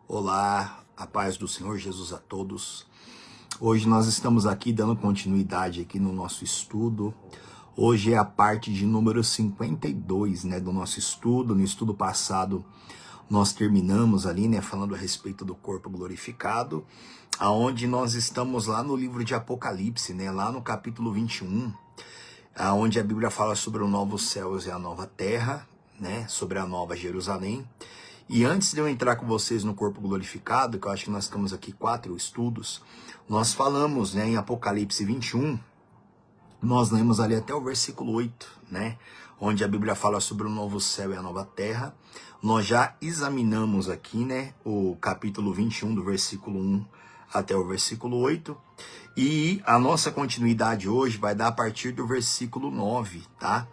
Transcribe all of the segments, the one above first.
Olá, a paz do Senhor Jesus a todos. Hoje nós estamos aqui dando continuidade aqui no nosso estudo. Hoje é a parte de número 52, do nosso estudo. No estudo passado nós terminamos ali, falando a respeito do corpo glorificado, aonde nós estamos lá no livro de Apocalipse, lá no capítulo 21, aonde a Bíblia fala sobre os novos céus e a nova terra, sobre a nova Jerusalém. E antes de eu entrar com vocês no corpo glorificado, que eu acho que nós estamos aqui 4 estudos, nós falamos, em Apocalipse 21, nós lemos ali até o versículo 8, onde a Bíblia fala sobre o novo céu e a nova terra. Nós já examinamos aqui, o capítulo 21, do versículo 1 até o versículo 8, e a nossa continuidade hoje vai dar a partir do versículo 9, tá?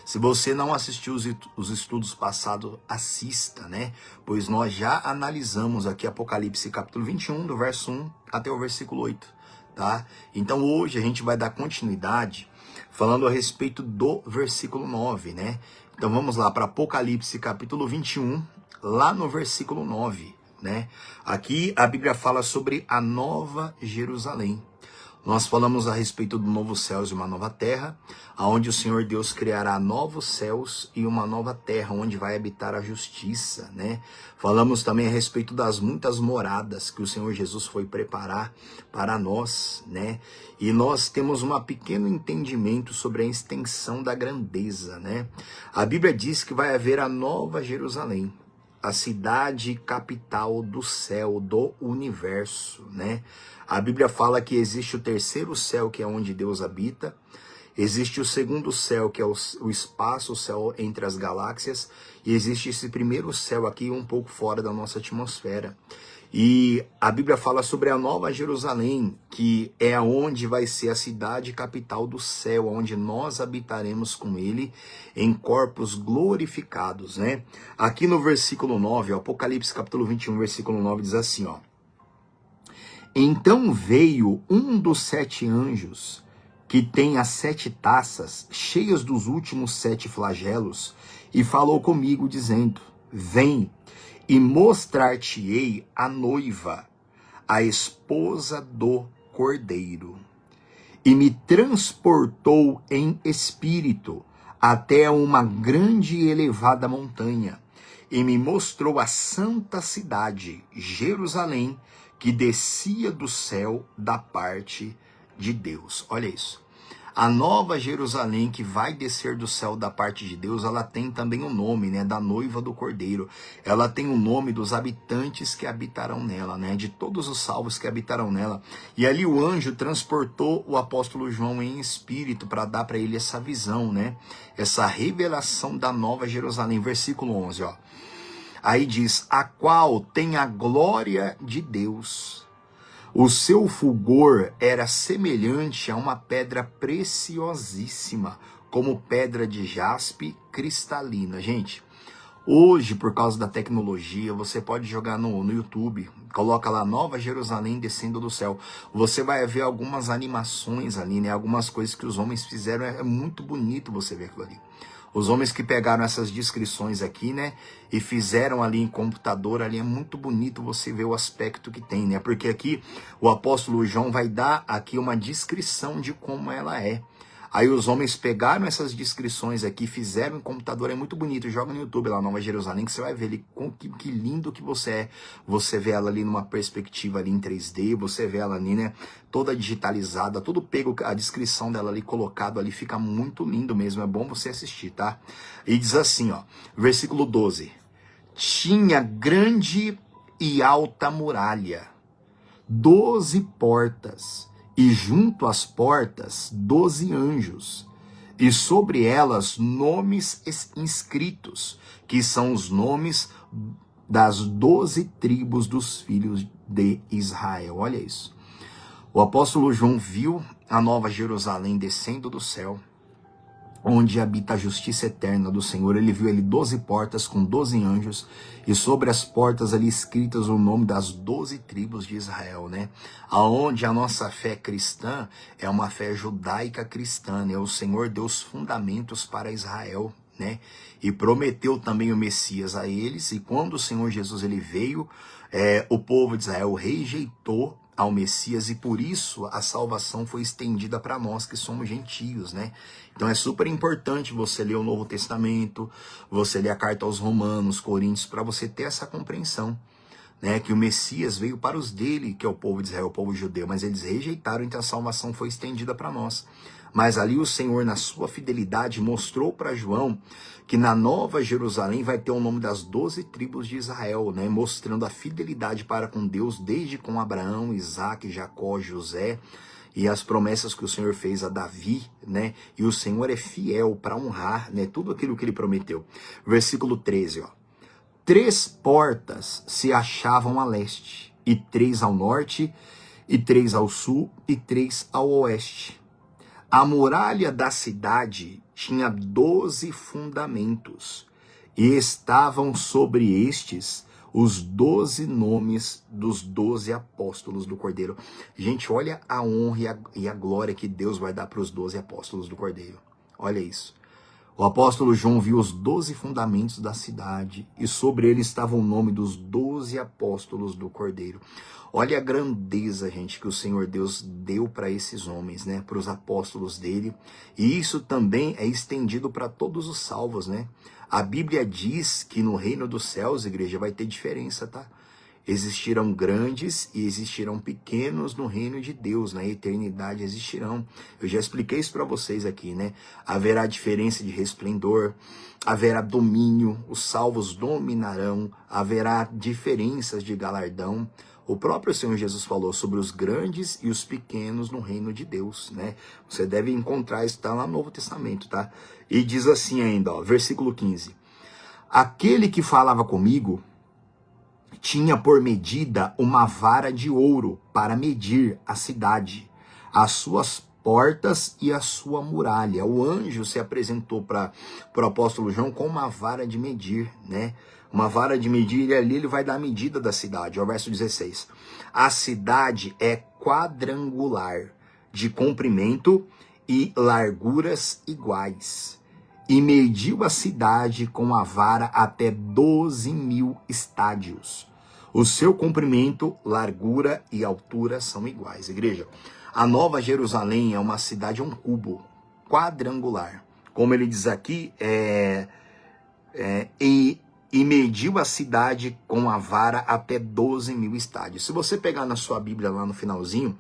Se você não assistiu os estudos passados, assista, pois nós já analisamos aqui Apocalipse capítulo 21, do verso 1 até o versículo 8, tá? Então hoje a gente vai dar continuidade falando a respeito do versículo 9, Então vamos lá para Apocalipse capítulo 21, lá no versículo 9, Aqui a Bíblia fala sobre a nova Jerusalém. Nós falamos a respeito do novo céus e uma nova terra, aonde o Senhor Deus criará novos céus e uma nova terra, onde vai habitar a justiça, Falamos também a respeito das muitas moradas que o Senhor Jesus foi preparar para nós, E nós temos um pequeno entendimento sobre a extensão da grandeza, A Bíblia diz que vai haver a nova Jerusalém, a cidade capital do céu, do universo, A Bíblia fala que existe o terceiro céu, que é onde Deus habita. Existe o segundo céu, que é o espaço, o céu entre as galáxias. E existe esse primeiro céu aqui, um pouco fora da nossa atmosfera. E a Bíblia fala sobre a nova Jerusalém, que é onde vai ser a cidade capital do céu, onde nós habitaremos com ele em corpos glorificados, Aqui no versículo 9, Apocalipse capítulo 21, versículo 9, diz assim, Então veio um dos 7 anjos, que tem as 7 taças, cheias dos últimos 7 flagelos, e falou comigo, dizendo, Vem, e mostrar-te-ei a noiva, a esposa do Cordeiro. E me transportou em espírito até uma grande e elevada montanha, e me mostrou a santa cidade, Jerusalém, que descia do céu da parte de Deus. Olha isso. A nova Jerusalém que vai descer do céu da parte de Deus, ela tem também o nome, da noiva do Cordeiro. Ela tem o nome dos habitantes que habitarão nela, de todos os salvos que habitarão nela. E ali o anjo transportou o apóstolo João em espírito para dar para ele essa visão, essa revelação da nova Jerusalém. Versículo 11, Aí diz, a qual tem a glória de Deus. O seu fulgor era semelhante a uma pedra preciosíssima, como pedra de jaspe cristalina. Gente, hoje, por causa da tecnologia, você pode jogar no YouTube, coloca lá Nova Jerusalém descendo do céu. Você vai ver algumas animações ali, algumas coisas que os homens fizeram, é muito bonito você ver aquilo ali. Os homens que pegaram essas descrições aqui, e fizeram ali em computador, ali é muito bonito você ver o aspecto que tem, Porque aqui o apóstolo João vai dar aqui uma descrição de como ela é. Aí os homens pegaram essas descrições aqui, fizeram em computador, é muito bonito. Joga no YouTube lá, Nova Jerusalém, que você vai ver ali que lindo que você é. Você vê ela ali numa perspectiva ali em 3D, você vê ela ali, toda digitalizada, tudo pego, a descrição dela ali, colocado ali, fica muito lindo mesmo, é bom você assistir, tá? E diz assim, versículo 12. Tinha grande e alta muralha, 12 portas, e junto às portas 12 anjos, e sobre elas nomes inscritos, que são os nomes das 12 tribos dos filhos de Israel. Olha isso. O apóstolo João viu a nova Jerusalém descendo do céu, onde habita a justiça eterna do Senhor. Ele viu ali 12 portas com 12 anjos, e sobre as portas ali escritas o nome das 12 tribos de Israel, Aonde a nossa fé cristã é uma fé judaica cristã, O Senhor deu os fundamentos para Israel, né? E prometeu também o Messias a eles, e quando o Senhor Jesus ele veio, o povo de Israel rejeitou ao Messias, e por isso a salvação foi estendida para nós que somos gentios, né? Então é super importante você ler o Novo Testamento, você ler a carta aos Romanos, Coríntios, para você ter essa compreensão, né? Que o Messias veio para os dele, que é o povo de Israel, o povo judeu, mas eles rejeitaram, então a salvação foi estendida para nós. Mas ali o Senhor, na sua fidelidade, mostrou para João que na Nova Jerusalém vai ter o nome das 12 tribos de Israel, né? Mostrando a fidelidade para com Deus, desde com Abraão, Isaac, Jacó, José, e as promessas que o Senhor fez a Davi, né? E o Senhor é fiel para honrar, né? Tudo aquilo que ele prometeu. Versículo 13, ó. 3 portas se achavam a leste, e 3 ao norte, e 3 ao sul, e 3 ao oeste. A muralha da cidade tinha 12 fundamentos, e estavam sobre estes os 12 nomes dos 12 apóstolos do Cordeiro. Gente, olha a honra e a glória que Deus vai dar para os 12 apóstolos do Cordeiro. Olha isso. O apóstolo João viu os 12 fundamentos da cidade, e sobre ele estava o nome dos 12 apóstolos do Cordeiro. Olha a grandeza, gente, que o Senhor Deus deu para esses homens, né? Para os apóstolos dele. E isso também é estendido para todos os salvos, né? A Bíblia diz que no reino dos céus, igreja, vai ter diferença, tá? Existirão grandes e existirão pequenos no reino de Deus, na eternidade existirão. Eu já expliquei isso para vocês aqui, né? Haverá diferença de resplendor, haverá domínio, os salvos dominarão, haverá diferenças de galardão. O próprio Senhor Jesus falou sobre os grandes e os pequenos no reino de Deus, né? Você deve encontrar isso, tá lá no Novo Testamento, tá? E diz assim ainda, ó, versículo 15. Aquele que falava comigo tinha por medida uma vara de ouro para medir a cidade, as suas portas e a sua muralha. O anjo se apresentou para o apóstolo João com uma vara de medir, né? Uma vara de medir, e ali ele vai dar a medida da cidade. Ó, verso 16. A cidade é quadrangular, de comprimento e larguras iguais. E mediu a cidade com a vara até 12.000 estádios. O seu comprimento, largura e altura são iguais. Igreja, a Nova Jerusalém é uma cidade, um cubo quadrangular. Como ele diz aqui, e mediu a cidade com a vara até 12.000 estádios. Se você pegar na sua Bíblia lá no finalzinho,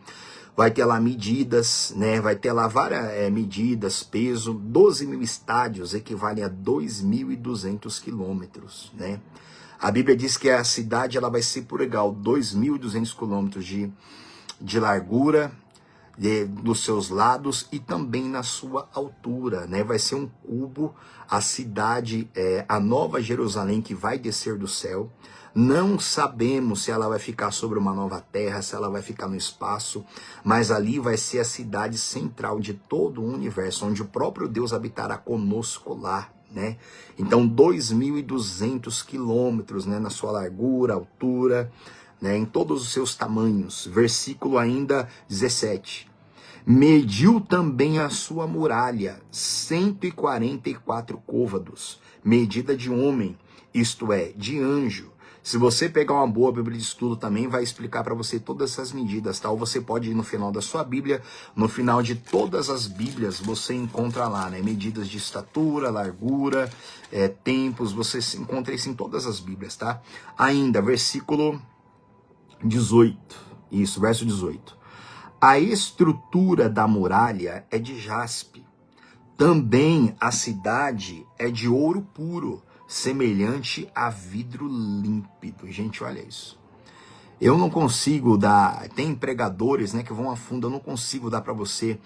vai ter lá medidas, né? Vai ter lá várias medidas, peso. 12.000 estádios equivale a 2.200 quilômetros, né? A Bíblia diz que a cidade ela vai ser por igual 2.200 quilômetros de largura, dos seus lados e também na sua altura, né? Vai ser um cubo, a cidade, a Nova Jerusalém que vai descer do céu. Não sabemos se ela vai ficar sobre uma nova terra, se ela vai ficar no espaço, mas ali vai ser a cidade central de todo o universo, onde o próprio Deus habitará conosco lá, né? Então 2.200 quilômetros, né? Na sua largura, altura, né, em todos os seus tamanhos. Versículo ainda 17. Mediu também a sua muralha, 144 côvados, medida de homem, isto é, de anjo. Se você pegar uma boa Bíblia de estudo também, vai explicar para você todas essas medidas, tá? Ou você pode ir no final da sua Bíblia, no final de todas as Bíblias, você encontra lá, né? Medidas de estatura, largura, tempos, você encontra isso em todas as Bíblias, tá? Ainda, versículo 18, isso, verso 18. A estrutura da muralha é de jaspe. Também a cidade é de ouro puro, semelhante a vidro límpido. Gente, olha isso. Eu não consigo dar, tem pregadores, né, que vão a fundo, eu não consigo dar para você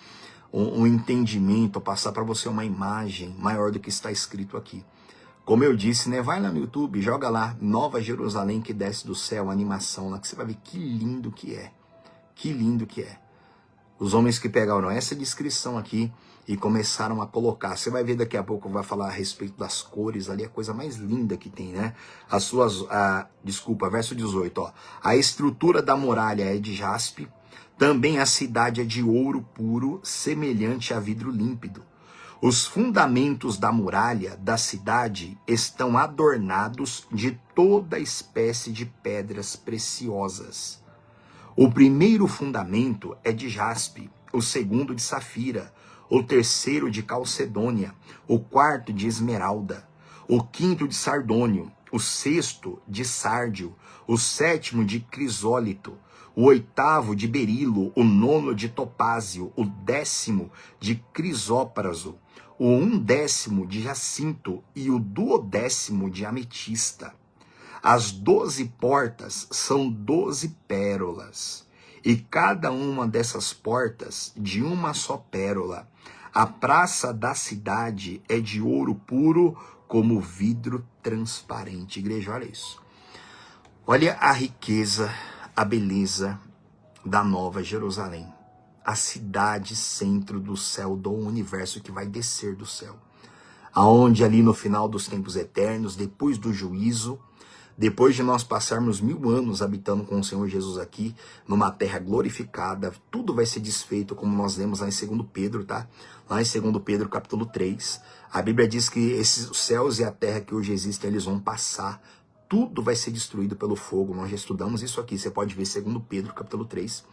um entendimento, passar para você uma imagem maior do que está escrito aqui. Como eu disse, né, vai lá no YouTube, joga lá, Nova Jerusalém que desce do céu, animação lá, que você vai ver que lindo que é. Que lindo que é. Os homens que pegaram essa descrição aqui e começaram a colocar. Você vai ver daqui a pouco, vai falar a respeito das cores ali, a coisa mais linda que tem, né? Verso 18, ó. A estrutura da muralha é de jaspe, também a cidade é de ouro puro, semelhante a vidro límpido. Os fundamentos da muralha da cidade estão adornados de toda espécie de pedras preciosas. O primeiro fundamento é de jaspe, o segundo de safira, o terceiro de calcedônia, o quarto de esmeralda, o quinto de sardônio, o sexto de sárdio, o sétimo de crisólito, o oitavo de berilo, o nono de topázio, o décimo de crisópraso, o undécimo de jacinto e o duodécimo de ametista. As 12 portas são 12 pérolas, e cada uma dessas portas de uma só pérola. A praça da cidade é de ouro puro, como vidro transparente. Igreja, olha isso. Olha a riqueza, a beleza da Nova Jerusalém. A cidade centro do céu, do universo que vai descer do céu. Aonde ali no final dos tempos eternos, depois do juízo, depois de nós passarmos 1000 anos habitando com o Senhor Jesus aqui, numa terra glorificada, tudo vai ser desfeito, como nós lemos lá em 2 Pedro, tá? Lá em 2 Pedro, capítulo 3, a Bíblia diz que esses céus e a terra que hoje existem, eles vão passar, tudo vai ser destruído pelo fogo. Nós já estudamos isso aqui, você pode ver 2 Pedro, capítulo 3,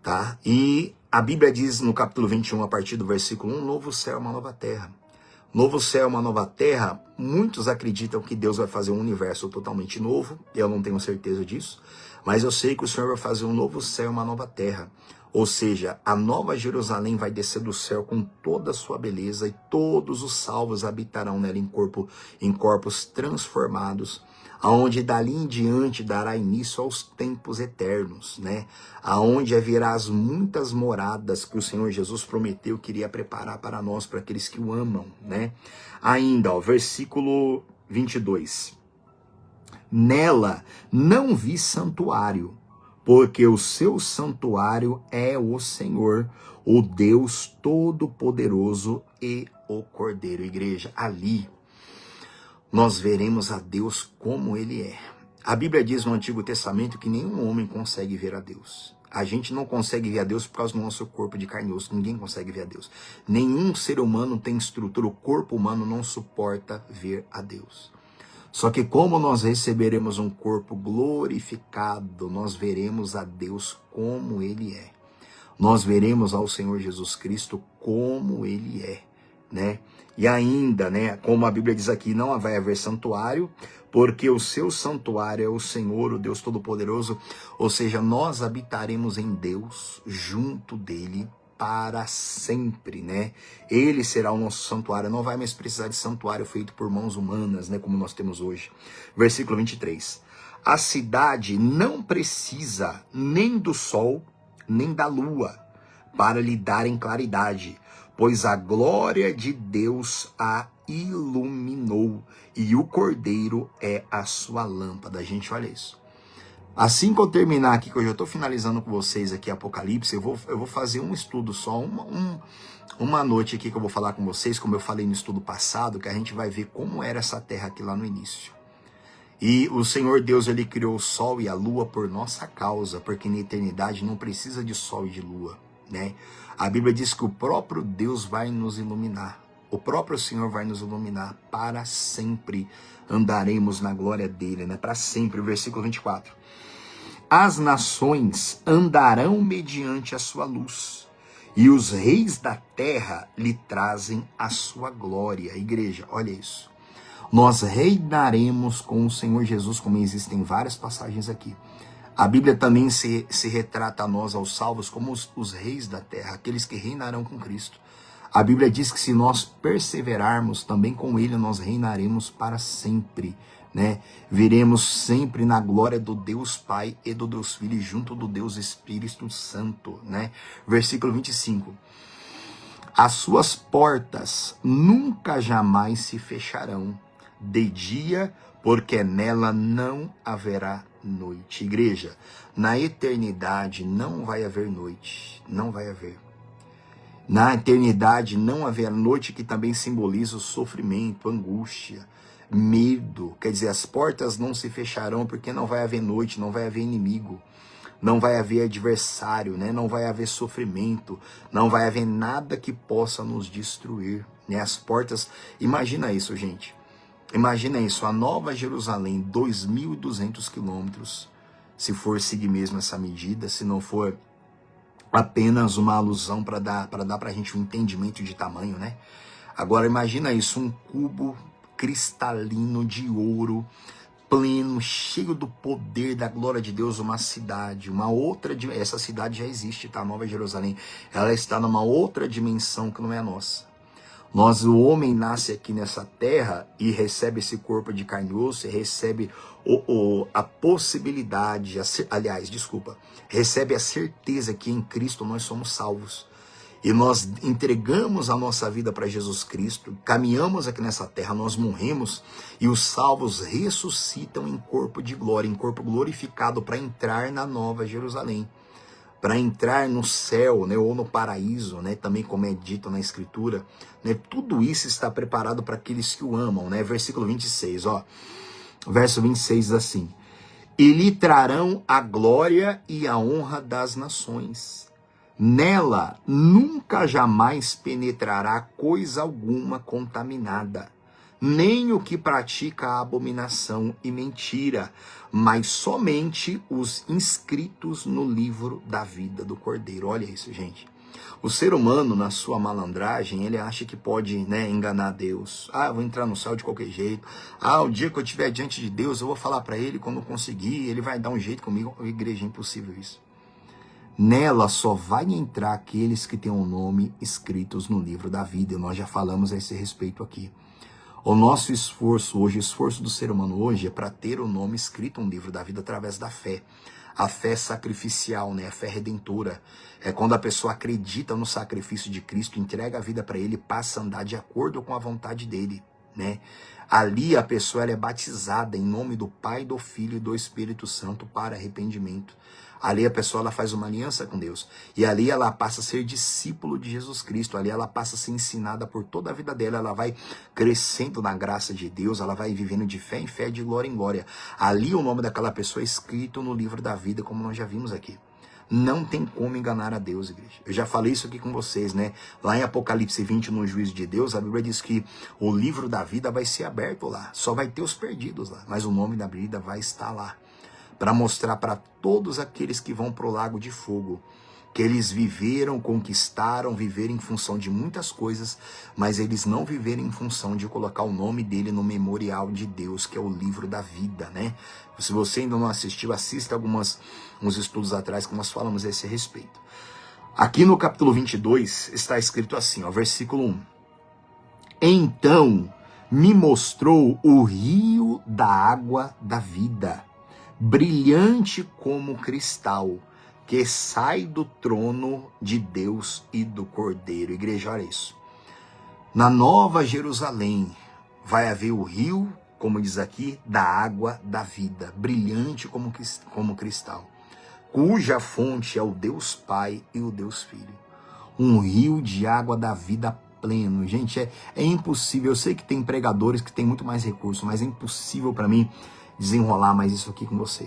tá? E a Bíblia diz no capítulo 21, a partir do versículo 1, um novo céu, uma nova terra. Novo céu, uma nova terra, muitos acreditam que Deus vai fazer um universo totalmente novo, eu não tenho certeza disso, mas eu sei que o Senhor vai fazer um novo céu, uma nova terra, ou seja, a nova Jerusalém vai descer do céu com toda a sua beleza e todos os salvos habitarão nela em corpos transformados, aonde dali em diante dará início aos tempos eternos, né? Aonde haverá as muitas moradas que o Senhor Jesus prometeu que iria preparar para nós, para aqueles que o amam, né? Ainda, ó, versículo 22. Nela não vi santuário, porque o seu santuário é o Senhor, o Deus Todo-Poderoso e o Cordeiro. Igreja, ali nós veremos a Deus como Ele é. A Bíblia diz no Antigo Testamento que nenhum homem consegue ver a Deus. A gente não consegue ver a Deus por causa do nosso corpo de carne e osso. Ninguém consegue ver a Deus. Nenhum ser humano tem estrutura. O corpo humano não suporta ver a Deus. Só que como nós receberemos um corpo glorificado, nós veremos a Deus como Ele é. Nós veremos ao Senhor Jesus Cristo como Ele é, né? E ainda, né, como a Bíblia diz aqui, não vai haver santuário, porque o seu santuário é o Senhor, o Deus Todo-Poderoso, ou seja, nós habitaremos em Deus, junto dele, para sempre, né? Ele será o nosso santuário, não vai mais precisar de santuário feito por mãos humanas, né, como nós temos hoje. Versículo 23. A cidade não precisa nem do sol, nem da lua, para lhe darem claridade, pois a glória de Deus a iluminou, e o Cordeiro é a sua lâmpada. Gente, olha isso. Assim que eu terminar aqui, que eu já estou finalizando com vocês aqui Apocalipse, eu vou fazer um estudo só, uma noite aqui que eu vou falar com vocês, como eu falei no estudo passado, que a gente vai ver como era essa terra aqui lá no início. E o Senhor Deus, Ele criou o sol e a lua por nossa causa, porque na eternidade não precisa de sol e de lua, né? A Bíblia diz que o próprio Deus vai nos iluminar. O próprio Senhor vai nos iluminar para sempre. Andaremos na glória dele, né? Para sempre. O versículo 24. As nações andarão mediante a sua luz, e os reis da terra lhe trazem a sua glória. Igreja, olha isso. Nós reinaremos com o Senhor Jesus, como existem várias passagens aqui. A Bíblia também se retrata a nós, aos salvos, como os reis da terra, aqueles que reinarão com Cristo. A Bíblia diz que se nós perseverarmos, também com Ele nós reinaremos para sempre, né? Viremos sempre na glória do Deus Pai e do Deus Filho, junto do Deus Espírito Santo, né? Versículo 25. As suas portas nunca jamais se fecharão de dia, porque nela não haverá noite. Igreja, na eternidade não vai haver noite, não vai haver. Na eternidade não haverá noite, que também simboliza o sofrimento, angústia, medo. Quer dizer, as portas não se fecharão porque não vai haver noite, não vai haver inimigo. não vai haver adversário, né? Não vai haver sofrimento, não vai haver nada que possa nos destruir, né? As portas, imagina isso, gente. Imagina isso, a Nova Jerusalém, 2.200 quilômetros, se for seguir mesmo essa medida, se não for apenas uma alusão para dar para a gente um entendimento de tamanho, né? Agora imagina isso, um cubo cristalino de ouro, pleno, cheio do poder da glória de Deus, uma cidade, essa cidade já existe, tá? A Nova Jerusalém, ela está numa outra dimensão que não é a nossa. O homem nasce aqui nessa terra e recebe esse corpo de carne e osso, e recebe a possibilidade, recebe a certeza que em Cristo nós somos salvos. E nós entregamos a nossa vida para Jesus Cristo, caminhamos aqui nessa terra, nós morremos, e os salvos ressuscitam em corpo de glória, em corpo glorificado, para entrar na Nova Jerusalém, para entrar no céu, né, ou no paraíso, né, também como é dito na Escritura, né, tudo isso está preparado para aqueles que o amam, né, versículo 26, verso 26 diz assim: e lhe trarão a glória e a honra das nações. Nela nunca jamais penetrará coisa alguma contaminada, nem o que pratica a abominação e mentira, mas somente os inscritos no livro da vida do Cordeiro. Olha isso, gente. O ser humano, na sua malandragem, ele acha que pode, né, enganar Deus. Eu vou entrar no céu de qualquer jeito. O dia que eu estiver diante de Deus, eu vou falar para ele quando eu conseguir, ele vai dar um jeito comigo. Igreja, é impossível isso. Nela só vai entrar aqueles que têm o nome escritos no livro da vida. E nós já falamos a esse respeito aqui. O nosso esforço hoje, o esforço do ser humano hoje é para ter o nome escrito no livro da vida através da fé. A fé sacrificial, né? A fé redentora. É quando a pessoa acredita no sacrifício de Cristo, entrega a vida para ele, passa a andar de acordo com a vontade dele, né? Ali a pessoa ela é batizada em nome do Pai, do Filho e do Espírito Santo para arrependimento. Ali a pessoa ela faz uma aliança com Deus. E ali ela passa a ser discípulo de Jesus Cristo. Ali ela passa a ser ensinada por toda a vida dela. Ela vai crescendo na graça de Deus. Ela vai vivendo de fé em fé, de glória em glória. Ali o nome daquela pessoa é escrito no livro da vida, como nós já vimos aqui. Não tem como enganar a Deus, igreja. Eu já falei isso aqui com vocês, né? Lá em Apocalipse 20, no juízo de Deus, a Bíblia diz que o livro da vida vai ser aberto lá. Só vai ter os perdidos lá. Mas o nome da vida vai estar lá. Para mostrar para todos aqueles que vão para o lago de fogo, que eles viveram, conquistaram, viveram em função de muitas coisas, mas eles não viveram em função de colocar o nome dele no memorial de Deus, que é o livro da vida, né? Se você ainda não assistiu, assista uns estudos atrás que nós falamos a esse respeito. Aqui no capítulo 22 está escrito assim, versículo 1. Então me mostrou o rio da água da vida, brilhante como cristal, que sai do trono de Deus e do Cordeiro. Igreja, olha isso. Na Nova Jerusalém vai haver o rio, como diz aqui, da água da vida, brilhante como cristal, cuja fonte é o Deus Pai e o Deus Filho. Um rio de água da vida pleno. Gente, é impossível. Eu sei que tem pregadores que têm muito mais recursos, mas é impossível para mim desenrolar mais isso aqui com você.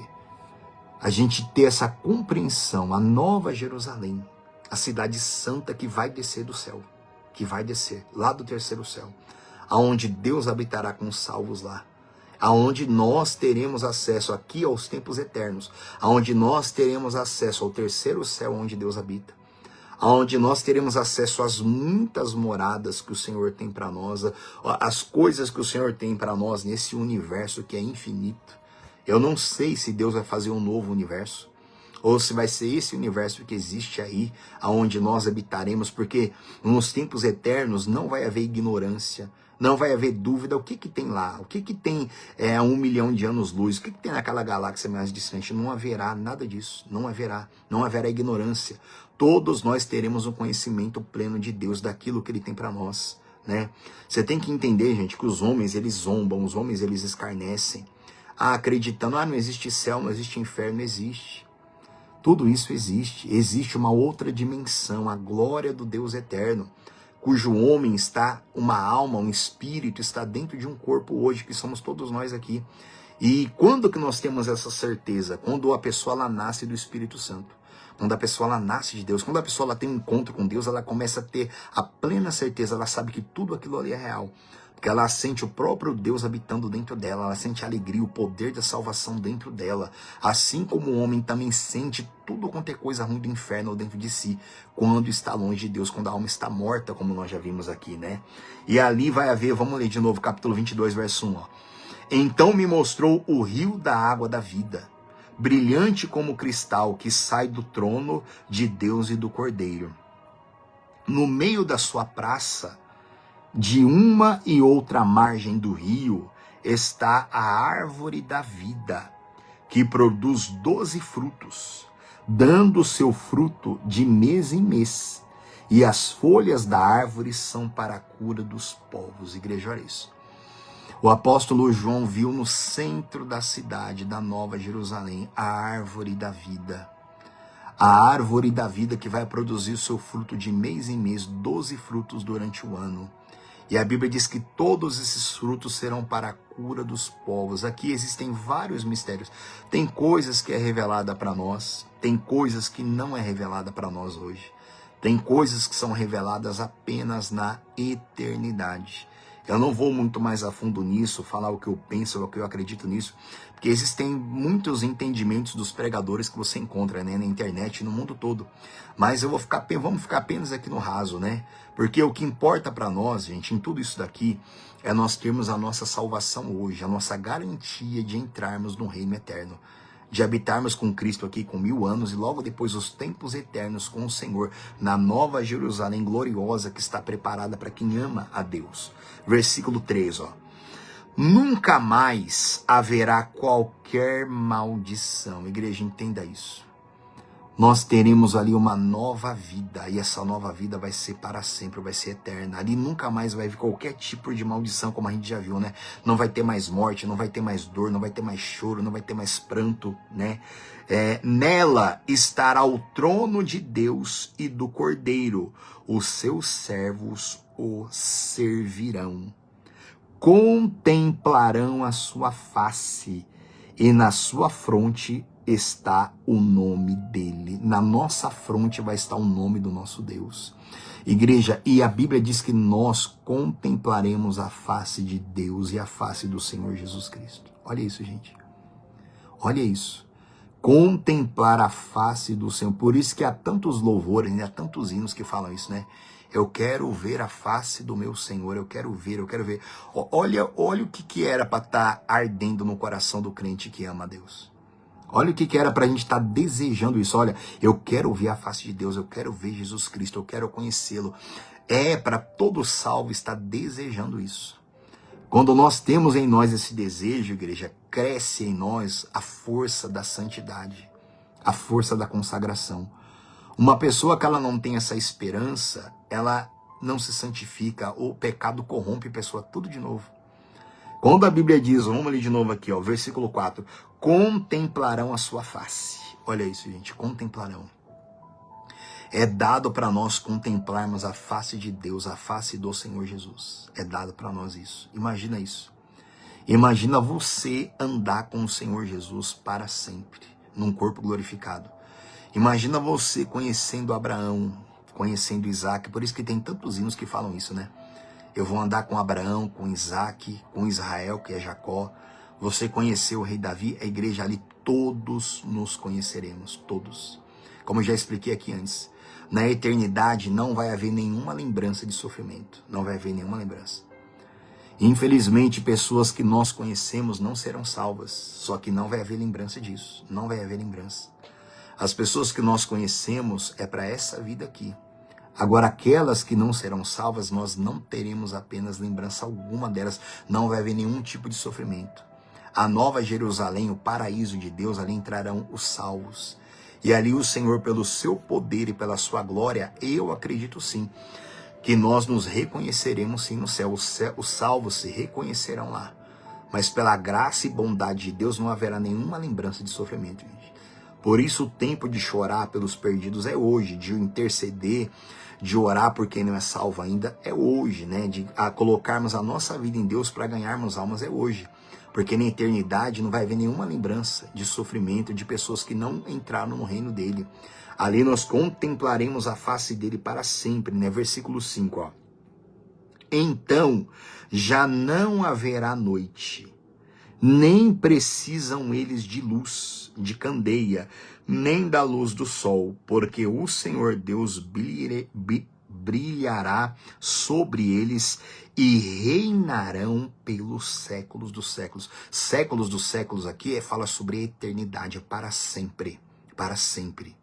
A gente ter essa compreensão, a Nova Jerusalém, a cidade santa que vai descer do céu, que vai descer lá do terceiro céu, aonde Deus habitará com os salvos lá, aonde nós teremos acesso aqui aos tempos eternos, aonde nós teremos acesso ao terceiro céu onde Deus habita, aonde nós teremos acesso às muitas moradas que o Senhor tem para nós, as coisas que o Senhor tem para nós nesse universo que é infinito. Eu não sei se Deus vai fazer um novo universo, ou se vai ser esse universo que existe aí, aonde nós habitaremos, porque nos tempos eternos não vai haver ignorância, não vai haver dúvida. O que tem lá? O que tem a 1 milhão de anos-luz? O que tem naquela galáxia mais distante? Não haverá nada disso, não haverá ignorância. Todos nós teremos um conhecimento pleno de Deus, daquilo que Ele tem para nós, né? Você tem que entender, gente, que os homens, eles zombam, os homens, eles escarnecem, acreditando, não existe céu, não existe inferno. Existe. Tudo isso existe. Existe uma outra dimensão, a glória do Deus eterno, cujo homem está, uma alma, um espírito, está dentro de um corpo hoje, que somos todos nós aqui. E quando que nós temos essa certeza? Quando a pessoa ela nasce do Espírito Santo. Quando a pessoa ela nasce de Deus, quando a pessoa ela tem um encontro com Deus, ela começa a ter a plena certeza, ela sabe que tudo aquilo ali é real. Porque ela sente o próprio Deus habitando dentro dela, ela sente a alegria, o poder da salvação dentro dela. Assim como o homem também sente tudo quanto é coisa ruim do inferno dentro de si, quando está longe de Deus, quando a alma está morta, como nós já vimos aqui, né? E ali vai haver, vamos ler de novo, capítulo 22, verso 1, ó. Então me mostrou o rio da água da vida, brilhante como cristal, que sai do trono de Deus e do Cordeiro. No meio da sua praça, de uma e outra margem do rio, está a árvore da vida, que produz 12 frutos, dando seu fruto de mês em mês. E as folhas da árvore são para a cura dos povos. Igreja, olha isso. O apóstolo João viu no centro da cidade da Nova Jerusalém a árvore da vida. A árvore da vida que vai produzir o seu fruto de mês em mês, 12 frutos durante o ano. E a Bíblia diz que todos esses frutos serão para a cura dos povos. Aqui existem vários mistérios. Tem coisas que é revelada para nós, tem coisas que não é revelada para nós hoje. Tem coisas que são reveladas apenas na eternidade. Eu não vou muito mais a fundo nisso, falar o que eu penso, o que eu acredito nisso, porque existem muitos entendimentos dos pregadores que você encontra, né, na internet, no mundo todo. Mas vamos ficar apenas aqui no raso, né? Porque o que importa para nós, gente, em tudo isso daqui, é nós termos a nossa salvação hoje, a nossa garantia de entrarmos no reino eterno, de habitarmos com Cristo aqui com 1000 anos e logo depois os tempos eternos com o Senhor na Nova Jerusalém gloriosa que está preparada para quem ama a Deus. Versículo 3, ó. Nunca mais haverá qualquer maldição. Igreja, entenda isso. Nós teremos ali uma nova vida, e essa nova vida vai ser para sempre, vai ser eterna. Ali nunca mais vai haver qualquer tipo de maldição, como a gente já viu, né? Não vai ter mais morte, não vai ter mais dor, não vai ter mais choro, não vai ter mais pranto, né? Nela estará o trono de Deus e do Cordeiro. Os seus servos o servirão. Contemplarão a sua face, e na sua fronte está o nome dele. Na nossa fronte vai estar o nome do nosso Deus. Igreja, e a Bíblia diz que nós contemplaremos a face de Deus e a face do Senhor Jesus Cristo. Olha isso, gente. Olha isso. Contemplar a face do Senhor. Por isso que há tantos louvores, há tantos hinos que falam isso, né? Eu quero ver a face do meu Senhor, eu quero ver. Olha o que era para estar ardendo no coração do crente que ama a Deus. Olha o que era para a gente estar desejando isso. Olha, eu quero ver a face de Deus, eu quero ver Jesus Cristo, eu quero conhecê-lo. É para todo salvo estar desejando isso. Quando nós temos em nós esse desejo, igreja, cresce em nós a força da santidade, a força da consagração. Uma pessoa que ela não tem essa esperança, ela não se santifica, o pecado corrompe a pessoa tudo de novo. Quando a Bíblia diz, vamos ler de novo aqui, ó, versículo 4, contemplarão a sua face. Olha isso, gente, contemplarão. É dado para nós contemplarmos a face de Deus, a face do Senhor Jesus. É dado para nós isso. Imagina isso. Imagina você andar com o Senhor Jesus para sempre, num corpo glorificado. Imagina você conhecendo Abraão, conhecendo Isaac, por isso que tem tantos hinos que falam isso, né? Eu vou andar com Abraão, com Isaac, com Israel, que é Jacó. Você conheceu o rei Davi, a igreja ali, todos nos conheceremos, todos. Como eu já expliquei aqui antes, na eternidade não vai haver nenhuma lembrança de sofrimento, não vai haver nenhuma lembrança. Infelizmente, pessoas que nós conhecemos não serão salvas, só que não vai haver lembrança disso, não vai haver lembrança. As pessoas que nós conhecemos é para essa vida aqui. Agora, aquelas que não serão salvas, nós não teremos apenas lembrança alguma delas. Não vai haver nenhum tipo de sofrimento. A Nova Jerusalém, o paraíso de Deus, ali entrarão os salvos. E ali o Senhor, pelo seu poder e pela sua glória, eu acredito sim, que nós nos reconheceremos sim no céu. Os salvos se reconhecerão lá. Mas pela graça e bondade de Deus não haverá nenhuma lembrança de sofrimento, gente. Por isso o tempo de chorar pelos perdidos é hoje, de interceder, de orar por quem não é salvo ainda é hoje, né? De colocarmos a nossa vida em Deus para ganharmos almas é hoje. Porque na eternidade não vai haver nenhuma lembrança de sofrimento de pessoas que não entraram no reino dele. Ali nós contemplaremos a face dele para sempre, né? Versículo 5, ó. Então já não haverá noite, nem precisam eles de luz, de candeia, nem da luz do sol, porque o Senhor Deus brilhará sobre eles e reinarão pelos séculos dos séculos. Séculos dos séculos aqui fala sobre a eternidade, é para sempre, para sempre.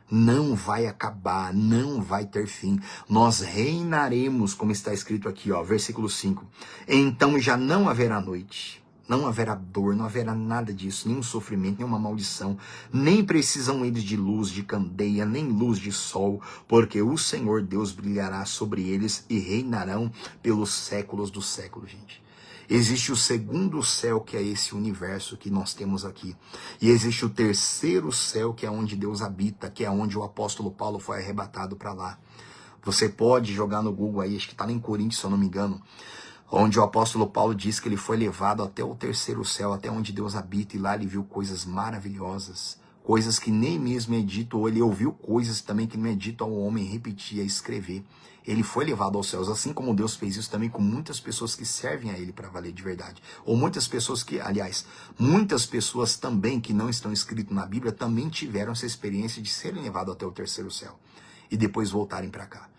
Não vai acabar, não vai ter fim. Nós reinaremos, como está escrito aqui, ó, versículo 5. Então já não haverá noite, não haverá dor, não haverá nada disso, nenhum sofrimento, nenhuma maldição. Nem precisam eles de luz de candeia, nem luz de sol, porque o Senhor Deus brilhará sobre eles e reinarão pelos séculos dos séculos, gente. Existe o segundo céu, que é esse universo que nós temos aqui. E existe o terceiro céu, que é onde Deus habita, que é onde o apóstolo Paulo foi arrebatado para lá. Você pode jogar no Google aí, acho que está lá em Coríntios, se eu não me engano, onde o apóstolo Paulo diz que ele foi levado até o terceiro céu, até onde Deus habita, e lá ele viu coisas maravilhosas, coisas que nem mesmo é dito, ou ele ouviu coisas também que não é dito ao homem repetir, a escrever. Ele foi levado aos céus, assim como Deus fez isso também com muitas pessoas que servem a ele para valer de verdade. Ou muitas pessoas que, aliás, muitas pessoas também que não estão escritas na Bíblia também tiveram essa experiência de serem levados até o terceiro céu e depois voltarem para cá.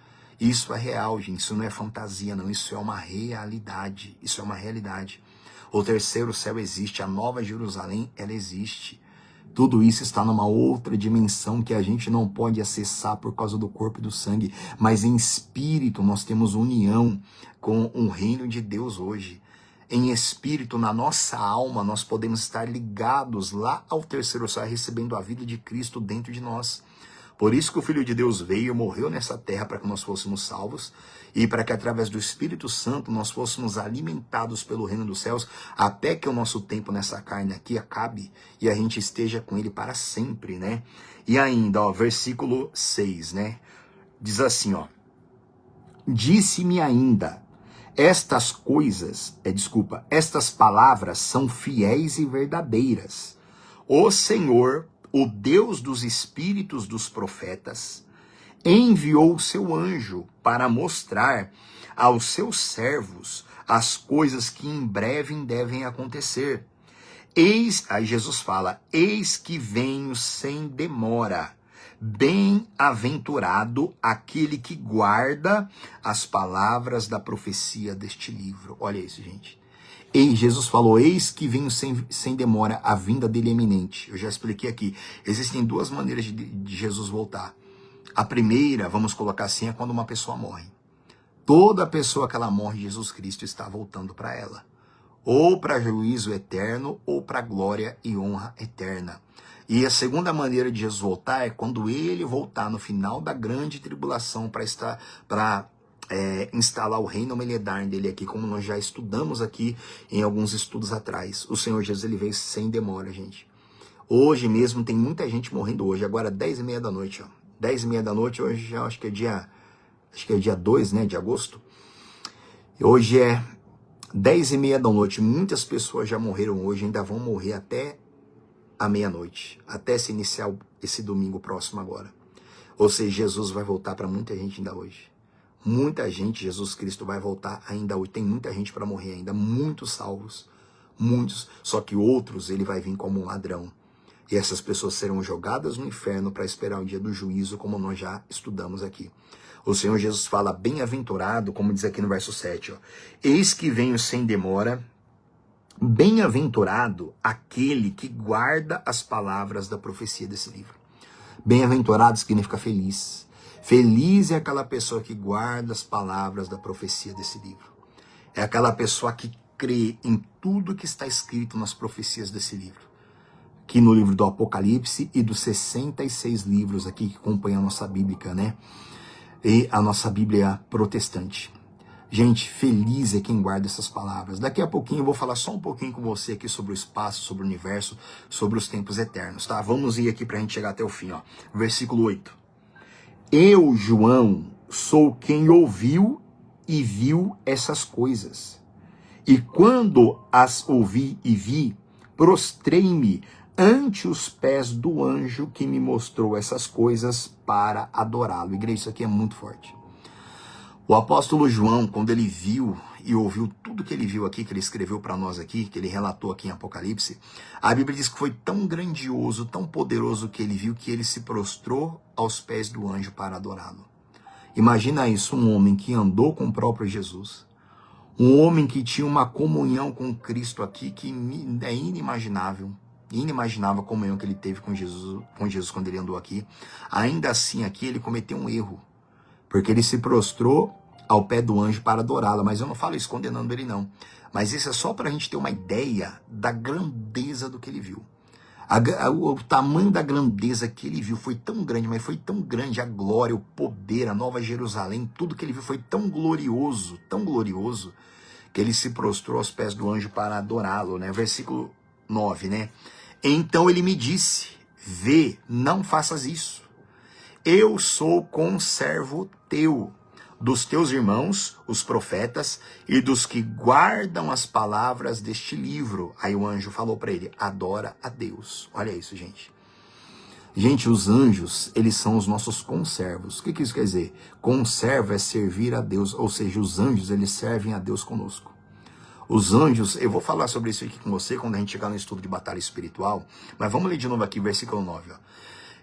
Isso é real, gente, isso não é fantasia não, isso é uma realidade, isso é uma realidade. O terceiro céu existe, a Nova Jerusalém, ela existe. Tudo isso está numa outra dimensão que a gente não pode acessar por causa do corpo e do sangue, mas em espírito nós temos união com o reino de Deus hoje. Em espírito, na nossa alma, nós podemos estar ligados lá ao terceiro céu, recebendo a vida de Cristo dentro de nós. Por isso que o Filho de Deus veio e morreu nessa terra para que nós fôssemos salvos e para que através do Espírito Santo nós fôssemos alimentados pelo reino dos céus até que o nosso tempo nessa carne aqui acabe e a gente esteja com ele para sempre, né? E ainda, ó, versículo 6, né? Diz assim, ó. Disse-me ainda, estas palavras são fiéis e verdadeiras. O Senhor, o Deus dos espíritos dos profetas, enviou o seu anjo para mostrar aos seus servos as coisas que em breve devem acontecer. Aí Jesus fala, eis que venho sem demora. Bem-aventurado aquele que guarda as palavras da profecia deste livro. Olha isso, gente. E Jesus falou, eis que venho sem demora, a vinda dele é iminente. Eu já expliquei aqui. Existem duas maneiras de Jesus voltar. A primeira, vamos colocar assim, é quando uma pessoa morre. Toda pessoa que ela morre, Jesus Cristo está voltando para ela. Ou para juízo eterno, ou para glória e honra eterna. E a segunda maneira de Jesus voltar é quando ele voltar no final da grande tribulação para instalar o reino milenar dele aqui, como nós já estudamos aqui em alguns estudos atrás. O Senhor Jesus, ele veio sem demora, gente. Hoje mesmo tem muita gente morrendo hoje, agora 10h30 da noite, ó. 10h30 da noite, hoje já acho que é dia 2, né, de agosto. Hoje é 10h30 da noite, muitas pessoas já morreram hoje, ainda vão morrer até a meia-noite, até se iniciar esse domingo próximo agora. Ou seja, Jesus vai voltar para muita gente ainda hoje. Muita gente, Jesus Cristo vai voltar ainda hoje. Tem muita gente para morrer ainda, muitos salvos, muitos. Só que outros, ele vai vir como um ladrão. E essas pessoas serão jogadas no inferno para esperar o dia do juízo, como nós já estudamos aqui. O Senhor Jesus fala, bem-aventurado, como diz aqui no verso 7, ó, eis que venho sem demora, bem-aventurado aquele que guarda as palavras da profecia desse livro. Bem-aventurado significa feliz. Feliz é aquela pessoa que guarda as palavras da profecia desse livro. É aquela pessoa que crê em tudo que está escrito nas profecias desse livro. Aqui no livro do Apocalipse e dos 66 livros aqui que acompanham a nossa Bíblia, né? E a nossa Bíblia protestante. Gente, feliz é quem guarda essas palavras. Daqui a pouquinho eu vou falar só um pouquinho com você aqui sobre o espaço, sobre o universo, sobre os tempos eternos, tá? Vamos ir aqui pra gente chegar até o fim, ó. Versículo 8. Eu, João, sou quem ouviu e viu essas coisas. E quando as ouvi e vi, prostrei-me ante os pés do anjo que me mostrou essas coisas para adorá-lo. Igreja, isso aqui é muito forte. O apóstolo João, quando ele viu e ouviu tudo que ele viu aqui, que ele escreveu para nós aqui, que ele relatou aqui em Apocalipse, a Bíblia diz que foi tão grandioso, tão poderoso que ele viu, que ele se prostrou aos pés do anjo para adorá-lo. Imagina isso, um homem que andou com o próprio Jesus, um homem que tinha uma comunhão com Cristo aqui, que é inimaginável a comunhão que ele teve com Jesus quando ele andou aqui. Ainda assim, aqui ele cometeu um erro, porque ele se prostrou ao pé do anjo para adorá-lo. Mas eu não falo isso condenando ele, não. Mas isso é só para a gente ter uma ideia da grandeza do que ele viu. O tamanho da grandeza que ele viu foi tão grande, mas foi tão grande a glória, o poder, a Nova Jerusalém, tudo que ele viu foi tão glorioso, que ele se prostrou aos pés do anjo para adorá-lo, né? Versículo 9, né? Então ele me disse, vê, não faças isso. Eu sou conservo teu, dos teus irmãos, os profetas, e dos que guardam as palavras deste livro. Aí o anjo falou para ele, adora a Deus. Olha isso, gente. Gente, os anjos, eles são os nossos conservos. O que isso quer dizer? Conservo é servir a Deus, ou seja, os anjos, eles servem a Deus conosco. Os anjos, eu vou falar sobre isso aqui com você quando a gente chegar no estudo de batalha espiritual, mas vamos ler de novo aqui, versículo 9, ó.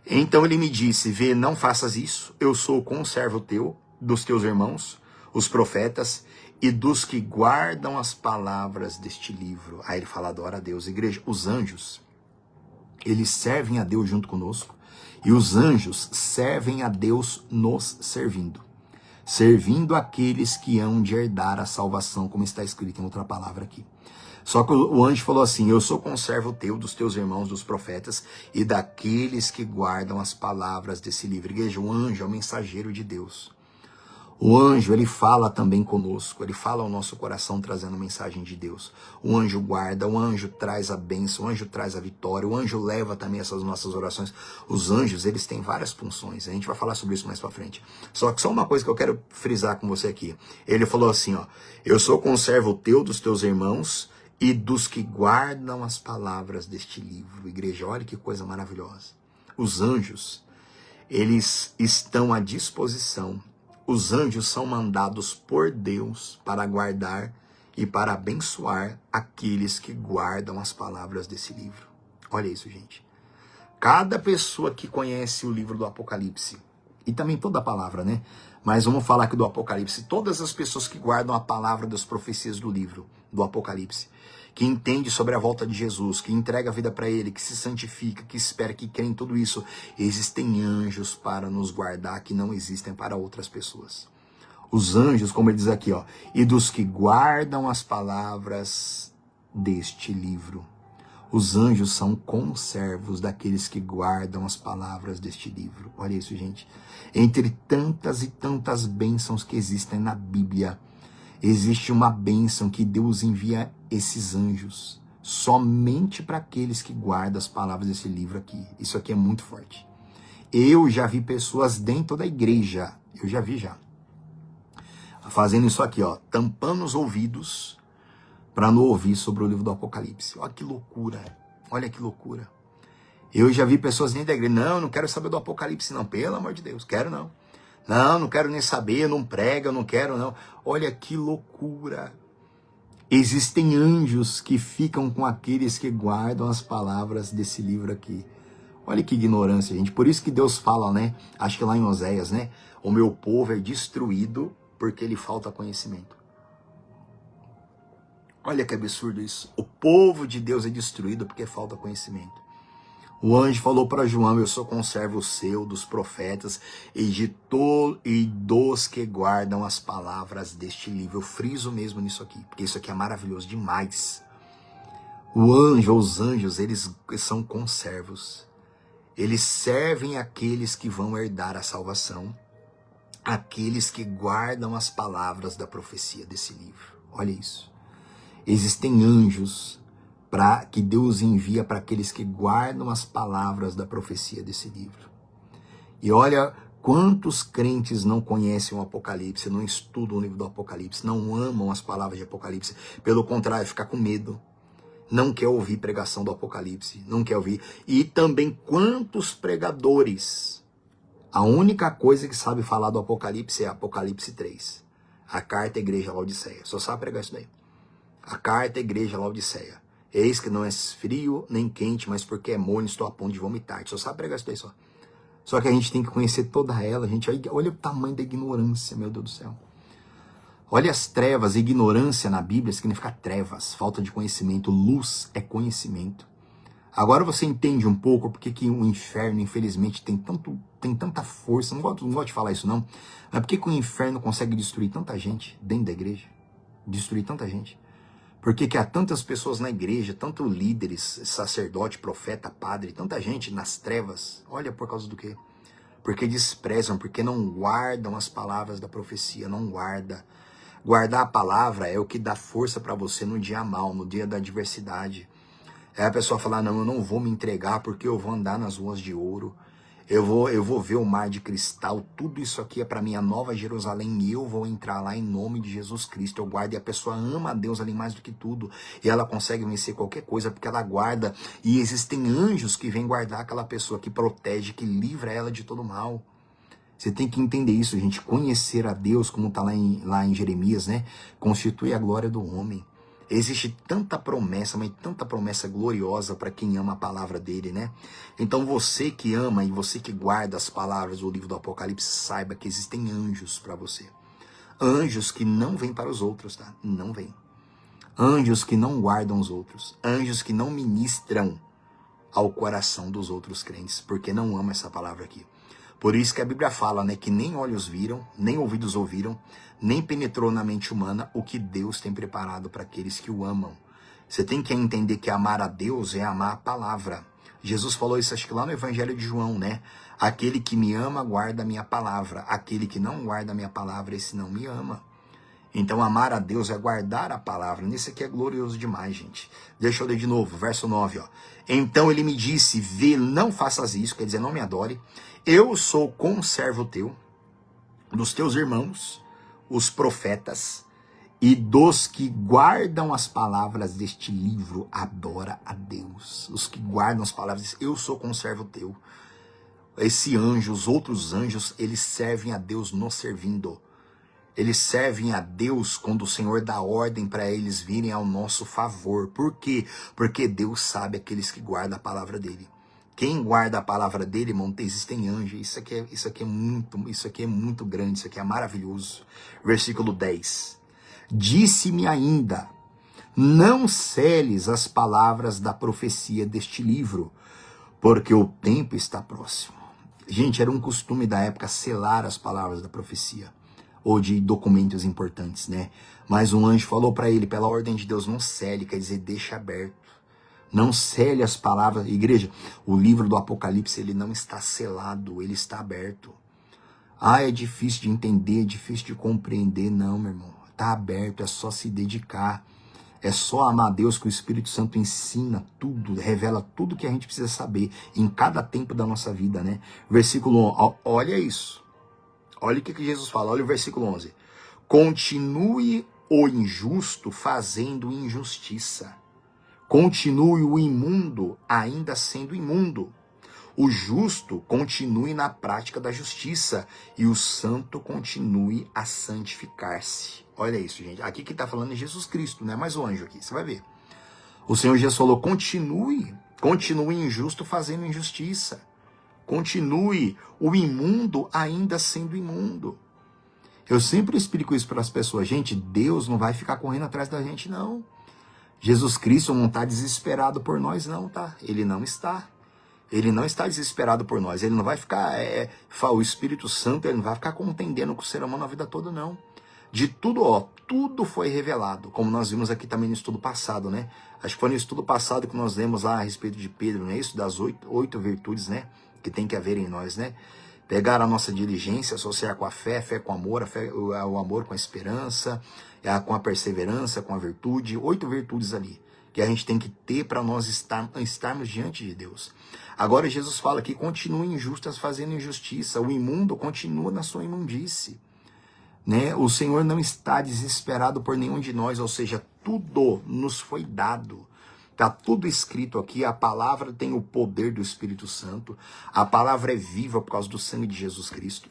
Então ele me disse, vê, não faças isso, eu sou o conservo teu, dos teus irmãos, os profetas, e dos que guardam as palavras deste livro. Aí ele fala, adora a Deus. Igreja, os anjos, eles servem a Deus junto conosco, e os anjos servem a Deus nos servindo aqueles que hão de herdar a salvação, como está escrito em outra palavra aqui. Só que o anjo falou assim, eu sou conservo teu, dos teus irmãos, dos profetas, e daqueles que guardam as palavras desse livro. Igreja, o anjo é o mensageiro de Deus. O anjo, ele fala também conosco, ele fala ao nosso coração trazendo mensagem de Deus. O anjo guarda, o anjo traz a bênção, o anjo traz a vitória, o anjo leva também essas nossas orações. Os anjos, eles têm várias funções, a gente vai falar sobre isso mais pra frente. Só que só uma coisa que eu quero frisar com você aqui. Ele falou assim, ó, eu sou conservo teu, dos teus irmãos, e dos que guardam as palavras deste livro. Igreja, olha que coisa maravilhosa. Os anjos, eles estão à disposição. Os anjos são mandados por Deus para guardar e para abençoar aqueles que guardam as palavras desse livro. Olha isso, gente. Cada pessoa que conhece o livro do Apocalipse, e também toda a palavra, né? Mas vamos falar aqui do Apocalipse. Todas as pessoas que guardam a palavra das profecias do livro do Apocalipse, que entende sobre a volta de Jesus, que entrega a vida para ele, que se santifica, que espera, que crê em tudo isso, existem anjos para nos guardar que não existem para outras pessoas. Os anjos, como ele diz aqui, ó, e dos que guardam as palavras deste livro. Os anjos são conservos daqueles que guardam as palavras deste livro. Olha isso, gente. Entre tantas e tantas bênçãos que existem na Bíblia, existe uma bênção que Deus envia esses anjos somente para aqueles que guardam as palavras desse livro aqui. Isso aqui é muito forte. Eu já vi pessoas dentro da igreja, eu já vi fazendo isso aqui, ó, tampando os ouvidos para não ouvir sobre o livro do Apocalipse. Olha que loucura, olha que loucura. Eu já vi pessoas dentro da igreja, não quero saber do Apocalipse não, pelo amor de Deus, quero não. Não quero nem saber, não prega, não quero não. Olha que loucura. Existem anjos que ficam com aqueles que guardam as palavras desse livro aqui. Olha que ignorância, gente. Por isso que Deus fala, né? Acho que lá em Oséias, né? O meu povo é destruído porque lhe falta conhecimento. Olha que absurdo isso. O povo de Deus é destruído porque falta conhecimento. O anjo falou para João, eu sou conservo seu, dos profetas, e dos que guardam as palavras deste livro. Eu friso mesmo nisso aqui, porque isso aqui é maravilhoso demais. Os anjos, eles são conservos. Eles servem aqueles que vão herdar a salvação, aqueles que guardam as palavras da profecia desse livro. Olha isso. Existem anjos que Deus envia para aqueles que guardam as palavras da profecia desse livro. E olha Quantos crentes não conhecem o Apocalipse, não estudam o livro do Apocalipse, não amam as palavras de Apocalipse, pelo contrário, fica com medo, não quer ouvir pregação do Apocalipse, não quer ouvir. E também quantos pregadores, a única coisa que sabe falar do Apocalipse é Apocalipse 3, a carta à igreja Laodiceia, só sabe pregar isso daí. A carta à igreja Laodiceia, eis que não é frio nem quente, mas porque é morno estou a ponto de vomitar, só sabe pregar isso daí só. Só que a gente tem que conhecer toda ela, gente. Olha o tamanho da ignorância, meu Deus do céu. Olha as trevas, ignorância na Bíblia significa trevas, falta de conhecimento. Luz é conhecimento. Agora você entende um pouco porque que o inferno, infelizmente, tem tanta força. Não gosto de falar isso não, mas por que o inferno consegue destruir tanta gente dentro da igreja? Destruir tanta gente. Por que há tantas pessoas na igreja, tanto líderes, sacerdote, profeta, padre, tanta gente nas trevas? Olha, por causa do quê? Porque desprezam, porque não guardam as palavras da profecia, não guarda. Guardar a palavra é o que dá força para você no dia mal, no dia da adversidade. É a pessoa falar, não, eu não vou me entregar porque eu vou andar nas ruas de ouro. Eu vou ver o mar de cristal, tudo isso aqui é para mim a nova Jerusalém e eu vou entrar lá em nome de Jesus Cristo. Eu guardo e a pessoa ama a Deus ali mais do que tudo. E ela consegue vencer qualquer coisa porque ela guarda. E existem anjos que vêm guardar aquela pessoa, que protege, que livra ela de todo mal. Você tem que entender isso, gente. Conhecer a Deus, como está lá em Jeremias, né? Constitui a glória do homem. Existe tanta promessa, mas tanta promessa gloriosa para quem ama a palavra dele, né? Então você que ama e você que guarda as palavras do livro do Apocalipse, saiba que existem anjos para você. Anjos que não vêm para os outros, tá? Não vêm. Anjos que não guardam os outros. Anjos que não ministram ao coração dos outros crentes, porque não amam essa palavra aqui. Por isso que a Bíblia fala, né, que nem olhos viram, nem ouvidos ouviram, nem penetrou na mente humana o que Deus tem preparado para aqueles que o amam. Você tem que entender que amar a Deus é amar a palavra. Jesus falou isso, acho que lá no Evangelho de João, né? Aquele que me ama, guarda a minha palavra. Aquele que não guarda a minha palavra, esse não me ama. Então, amar a Deus é guardar a palavra. Nisso aqui é glorioso demais, gente. Deixa eu ler de novo, verso 9, ó. Então ele me disse, vê, não faças isso, quer dizer, não me adore. Eu sou conservo teu, dos teus irmãos, os profetas, e dos que guardam as palavras deste livro, adora a Deus. Os que guardam as palavras, eu sou conservo teu. Esse anjo, os outros anjos, eles servem a Deus nos servindo. Eles servem a Deus quando o Senhor dá ordem para eles virem ao nosso favor. Por quê? Porque Deus sabe aqueles que guardam a palavra dele. Quem guarda a palavra dele, irmão, existem anjos. Isso aqui é muito grande, isso aqui é maravilhoso. Versículo 10. Disse-me ainda, não seles as palavras da profecia deste livro, porque o tempo está próximo. Gente, era um costume da época selar as palavras da profecia, ou de documentos importantes, né? Mas um anjo falou para ele, pela ordem de Deus, não cele, quer dizer, deixa aberto. Não cele as palavras. Igreja, o livro do Apocalipse, ele não está selado, ele está aberto. Ah, é difícil de entender, é difícil de compreender. Não, meu irmão, está aberto, é só se dedicar. É só amar a Deus, que o Espírito Santo ensina tudo, revela tudo que a gente precisa saber em cada tempo da nossa vida, né? Versículo 11, olha isso. Olha o que Jesus fala, olha o versículo 11. Continue o injusto fazendo injustiça. Continue o imundo ainda sendo imundo. O justo continue na prática da justiça e o santo continue a santificar-se. Olha isso, gente. Aqui que está falando é Jesus Cristo, não é mais o anjo aqui, você vai ver. O Senhor Jesus falou, continue injusto fazendo injustiça. Continue o imundo ainda sendo imundo. Eu sempre explico isso para as pessoas. Gente, Deus não vai ficar correndo atrás da gente, não. Jesus Cristo não está desesperado por nós, não, tá? Ele não está. Ele não está desesperado por nós. Ele não vai ficar, o Espírito Santo, ele não vai ficar contendendo com o ser humano a vida toda, não. De tudo, tudo foi revelado, como nós vimos aqui também no estudo passado, né? Acho que foi no estudo passado que nós lemos lá a respeito de Pedro, não é isso? Das oito virtudes, né? Que tem que haver em nós, né? Pegar a nossa diligência, associar com a fé com o amor, o amor com a esperança, com a perseverança, com a virtude, 8 virtudes ali, que a gente tem que ter para nós estarmos diante de Deus. Agora Jesus fala que continuem injustas fazendo injustiça, o imundo continua na sua imundície. Né? O Senhor não está desesperado por nenhum de nós, ou seja, tudo nos foi dado. Está tudo escrito aqui, a palavra tem o poder do Espírito Santo, a palavra é viva por causa do sangue de Jesus Cristo.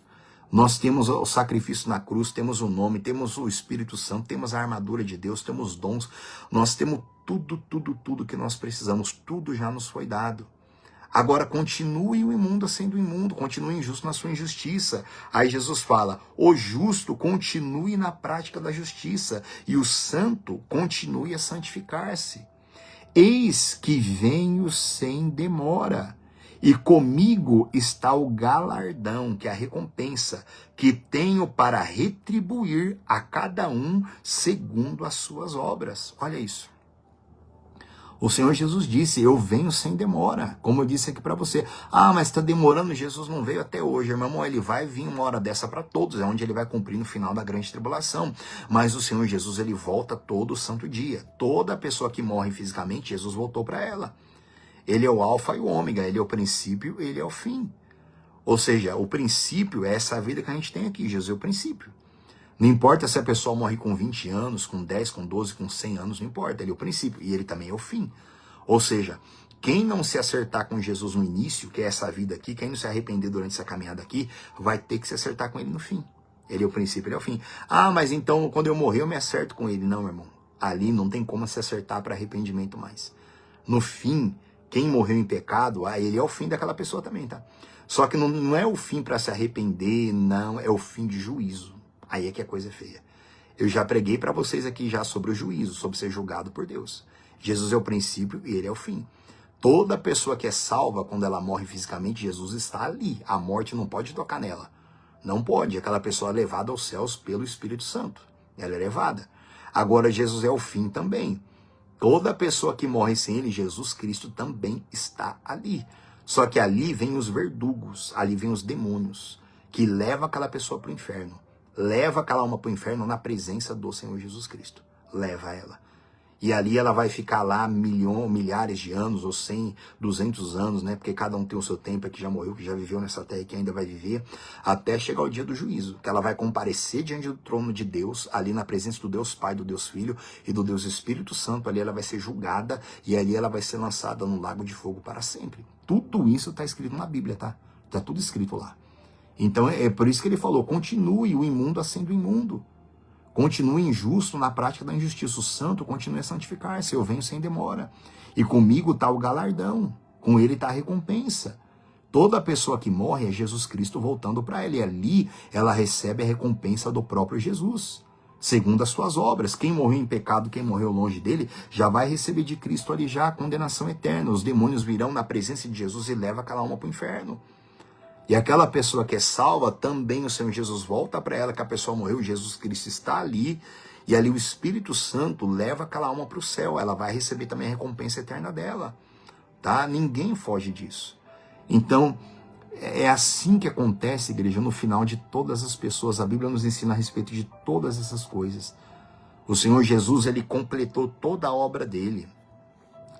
Nós temos o sacrifício na cruz, temos o nome, temos o Espírito Santo, temos a armadura de Deus, temos dons, nós temos tudo que nós precisamos, tudo já nos foi dado. Agora continue o imundo sendo imundo, continue injusto na sua injustiça. Aí Jesus fala, o justo continue na prática da justiça e o santo continue a santificar-se. Eis que venho sem demora, e comigo está o galardão, que é a recompensa, que tenho para retribuir a cada um segundo as suas obras. Olha isso. O Senhor Jesus disse, eu venho sem demora, como eu disse aqui para você. Ah, mas está demorando, Jesus não veio até hoje. Irmão, ele vai vir uma hora dessa para todos, é onde ele vai cumprir no final da grande tribulação. Mas o Senhor Jesus, ele volta todo santo dia. Toda pessoa que morre fisicamente, Jesus voltou para ela. Ele é o alfa e o ômega, ele é o princípio, ele é o fim. Ou seja, o princípio é essa vida que a gente tem aqui, Jesus é o princípio. Não importa se a pessoa morre com 20 anos, com 10, com 12, com 100 anos, não importa. Ele é o princípio e ele também é o fim. Ou seja, quem não se acertar com Jesus no início, que é essa vida aqui, quem não se arrepender durante essa caminhada aqui, vai ter que se acertar com ele no fim. Ele é o princípio, ele é o fim. Ah, mas então quando eu morrer eu me acerto com ele. Não, meu irmão. Ali não tem como se acertar para arrependimento mais. No fim, quem morreu em pecado, ele é o fim daquela pessoa também, tá? Só que não é o fim para se arrepender, não, é o fim de juízo. Aí é que a coisa é feia. Eu já preguei para vocês aqui já sobre o juízo, sobre ser julgado por Deus. Jesus é o princípio e ele é o fim. Toda pessoa que é salva, quando ela morre fisicamente, Jesus está ali. A morte não pode tocar nela. Não pode. Aquela pessoa é levada aos céus pelo Espírito Santo. Ela é levada. Agora, Jesus é o fim também. Toda pessoa que morre sem ele, Jesus Cristo também está ali. Só que ali vem os verdugos, ali vem os demônios, que levam aquela pessoa para o inferno. Leva aquela alma para o inferno na presença do Senhor Jesus Cristo. Leva ela. E ali ela vai ficar lá milhares de anos, ou 100, 200 anos, né? Porque cada um tem o seu tempo, que já morreu, que já viveu nessa terra e que ainda vai viver, até chegar o dia do juízo. Que ela vai comparecer diante do trono de Deus, ali na presença do Deus Pai, do Deus Filho e do Deus Espírito Santo. Ali ela vai ser julgada e ali ela vai ser lançada no lago de fogo para sempre. Tudo isso está escrito na Bíblia, tá? Está tudo escrito lá. Então é por isso que ele falou, continue o imundo a sendo imundo. Continue injusto na prática da injustiça. O santo continue a santificar-se. Eu venho sem demora. E comigo está o galardão. Com ele está a recompensa. Toda pessoa que morre é Jesus Cristo voltando para ela. E ali ela recebe a recompensa do próprio Jesus. Segundo as suas obras. Quem morreu em pecado, quem morreu longe dele, já vai receber de Cristo ali já a condenação eterna. Os demônios virão na presença de Jesus e levam aquela alma para o inferno. E aquela pessoa que é salva, também o Senhor Jesus volta para ela, que a pessoa morreu, Jesus Cristo está ali, e ali o Espírito Santo leva aquela alma para o céu, ela vai receber também a recompensa eterna dela, tá? Ninguém foge disso. Então, é assim que acontece, igreja, no final de todas as pessoas. A Bíblia nos ensina a respeito de todas essas coisas. O Senhor Jesus, ele completou toda a obra dele.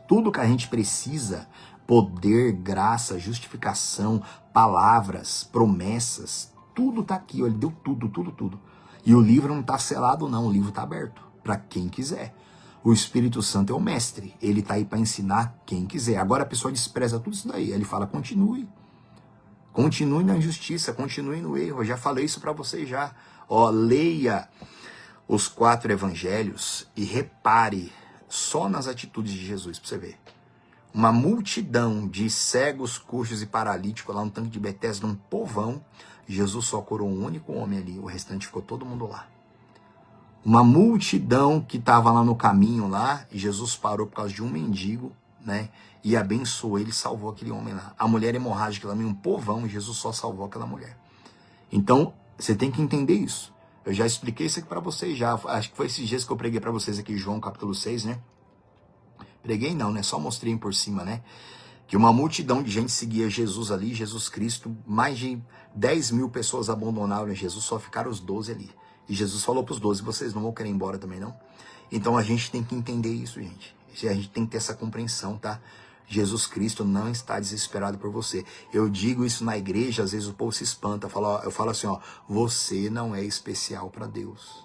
Tudo que a gente precisa, poder, graça, justificação, palavras, promessas, tudo está aqui, ó, ele deu tudo. E o livro não está selado não, o livro está aberto, para quem quiser. O Espírito Santo é o mestre, ele está aí para ensinar quem quiser. Agora a pessoa despreza tudo isso daí, ele fala, continue na injustiça, continue no erro. Eu já falei isso para vocês já. Ó, leia os 4 evangelhos e repare só nas atitudes de Jesus, para você ver. Uma multidão de cegos, coxos e paralíticos lá no tanque de Betesda, um povão. Jesus só curou um único homem ali, o restante ficou todo mundo lá. Uma multidão que estava lá no caminho lá, e Jesus parou por causa de um mendigo, né? E abençoou ele, salvou aquele homem lá. A mulher hemorrágica também, um povão, Jesus só salvou aquela mulher. Então, você tem que entender isso. Eu já expliquei isso aqui para vocês já. Acho que foi esses dias que eu preguei para vocês aqui, João capítulo 6, né? Preguei não, né? Só mostrei por cima, né? Que uma multidão de gente seguia Jesus ali, Jesus Cristo. Mais de 10 mil pessoas abandonaram Jesus, só ficaram os 12 ali. E Jesus falou para os 12, vocês não vão querer ir embora também, não? Então a gente tem que entender isso, gente. A gente tem que ter essa compreensão, tá? Jesus Cristo não está desesperado por você. Eu digo isso na igreja, às vezes o povo se espanta. Eu falo assim, ó, você não é especial para Deus.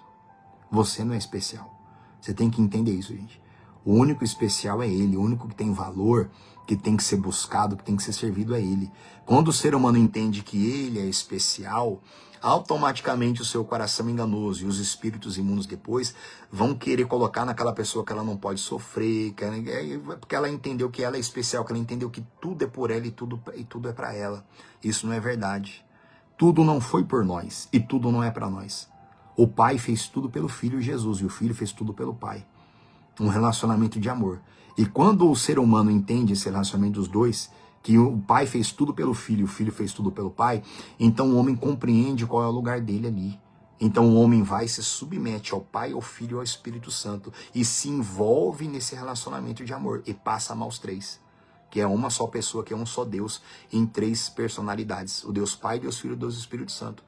Você não é especial. Você tem que entender isso, gente. O único especial é Ele. O único que tem valor, que tem que ser buscado, que tem que ser servido é Ele. Quando o ser humano entende que Ele é especial, automaticamente o seu coração enganoso e os espíritos imundos depois vão querer colocar naquela pessoa que ela não pode sofrer, porque ela entendeu que ela é especial, que ela entendeu que tudo é por ela e tudo é para ela. Isso não é verdade. Tudo não foi por nós e tudo não é para nós. O Pai fez tudo pelo Filho Jesus e o Filho fez tudo pelo Pai. Um relacionamento de amor. E quando o ser humano entende esse relacionamento dos dois, que o pai fez tudo pelo filho, o filho fez tudo pelo pai, então o homem compreende qual é o lugar dele ali. Então o homem vai e se submete ao Pai, ao Filho e ao Espírito Santo e se envolve nesse relacionamento de amor e passa a amar os três, que é uma só pessoa, que é um só Deus em três personalidades, o Deus Pai, Deus Filho e Deus Espírito Santo.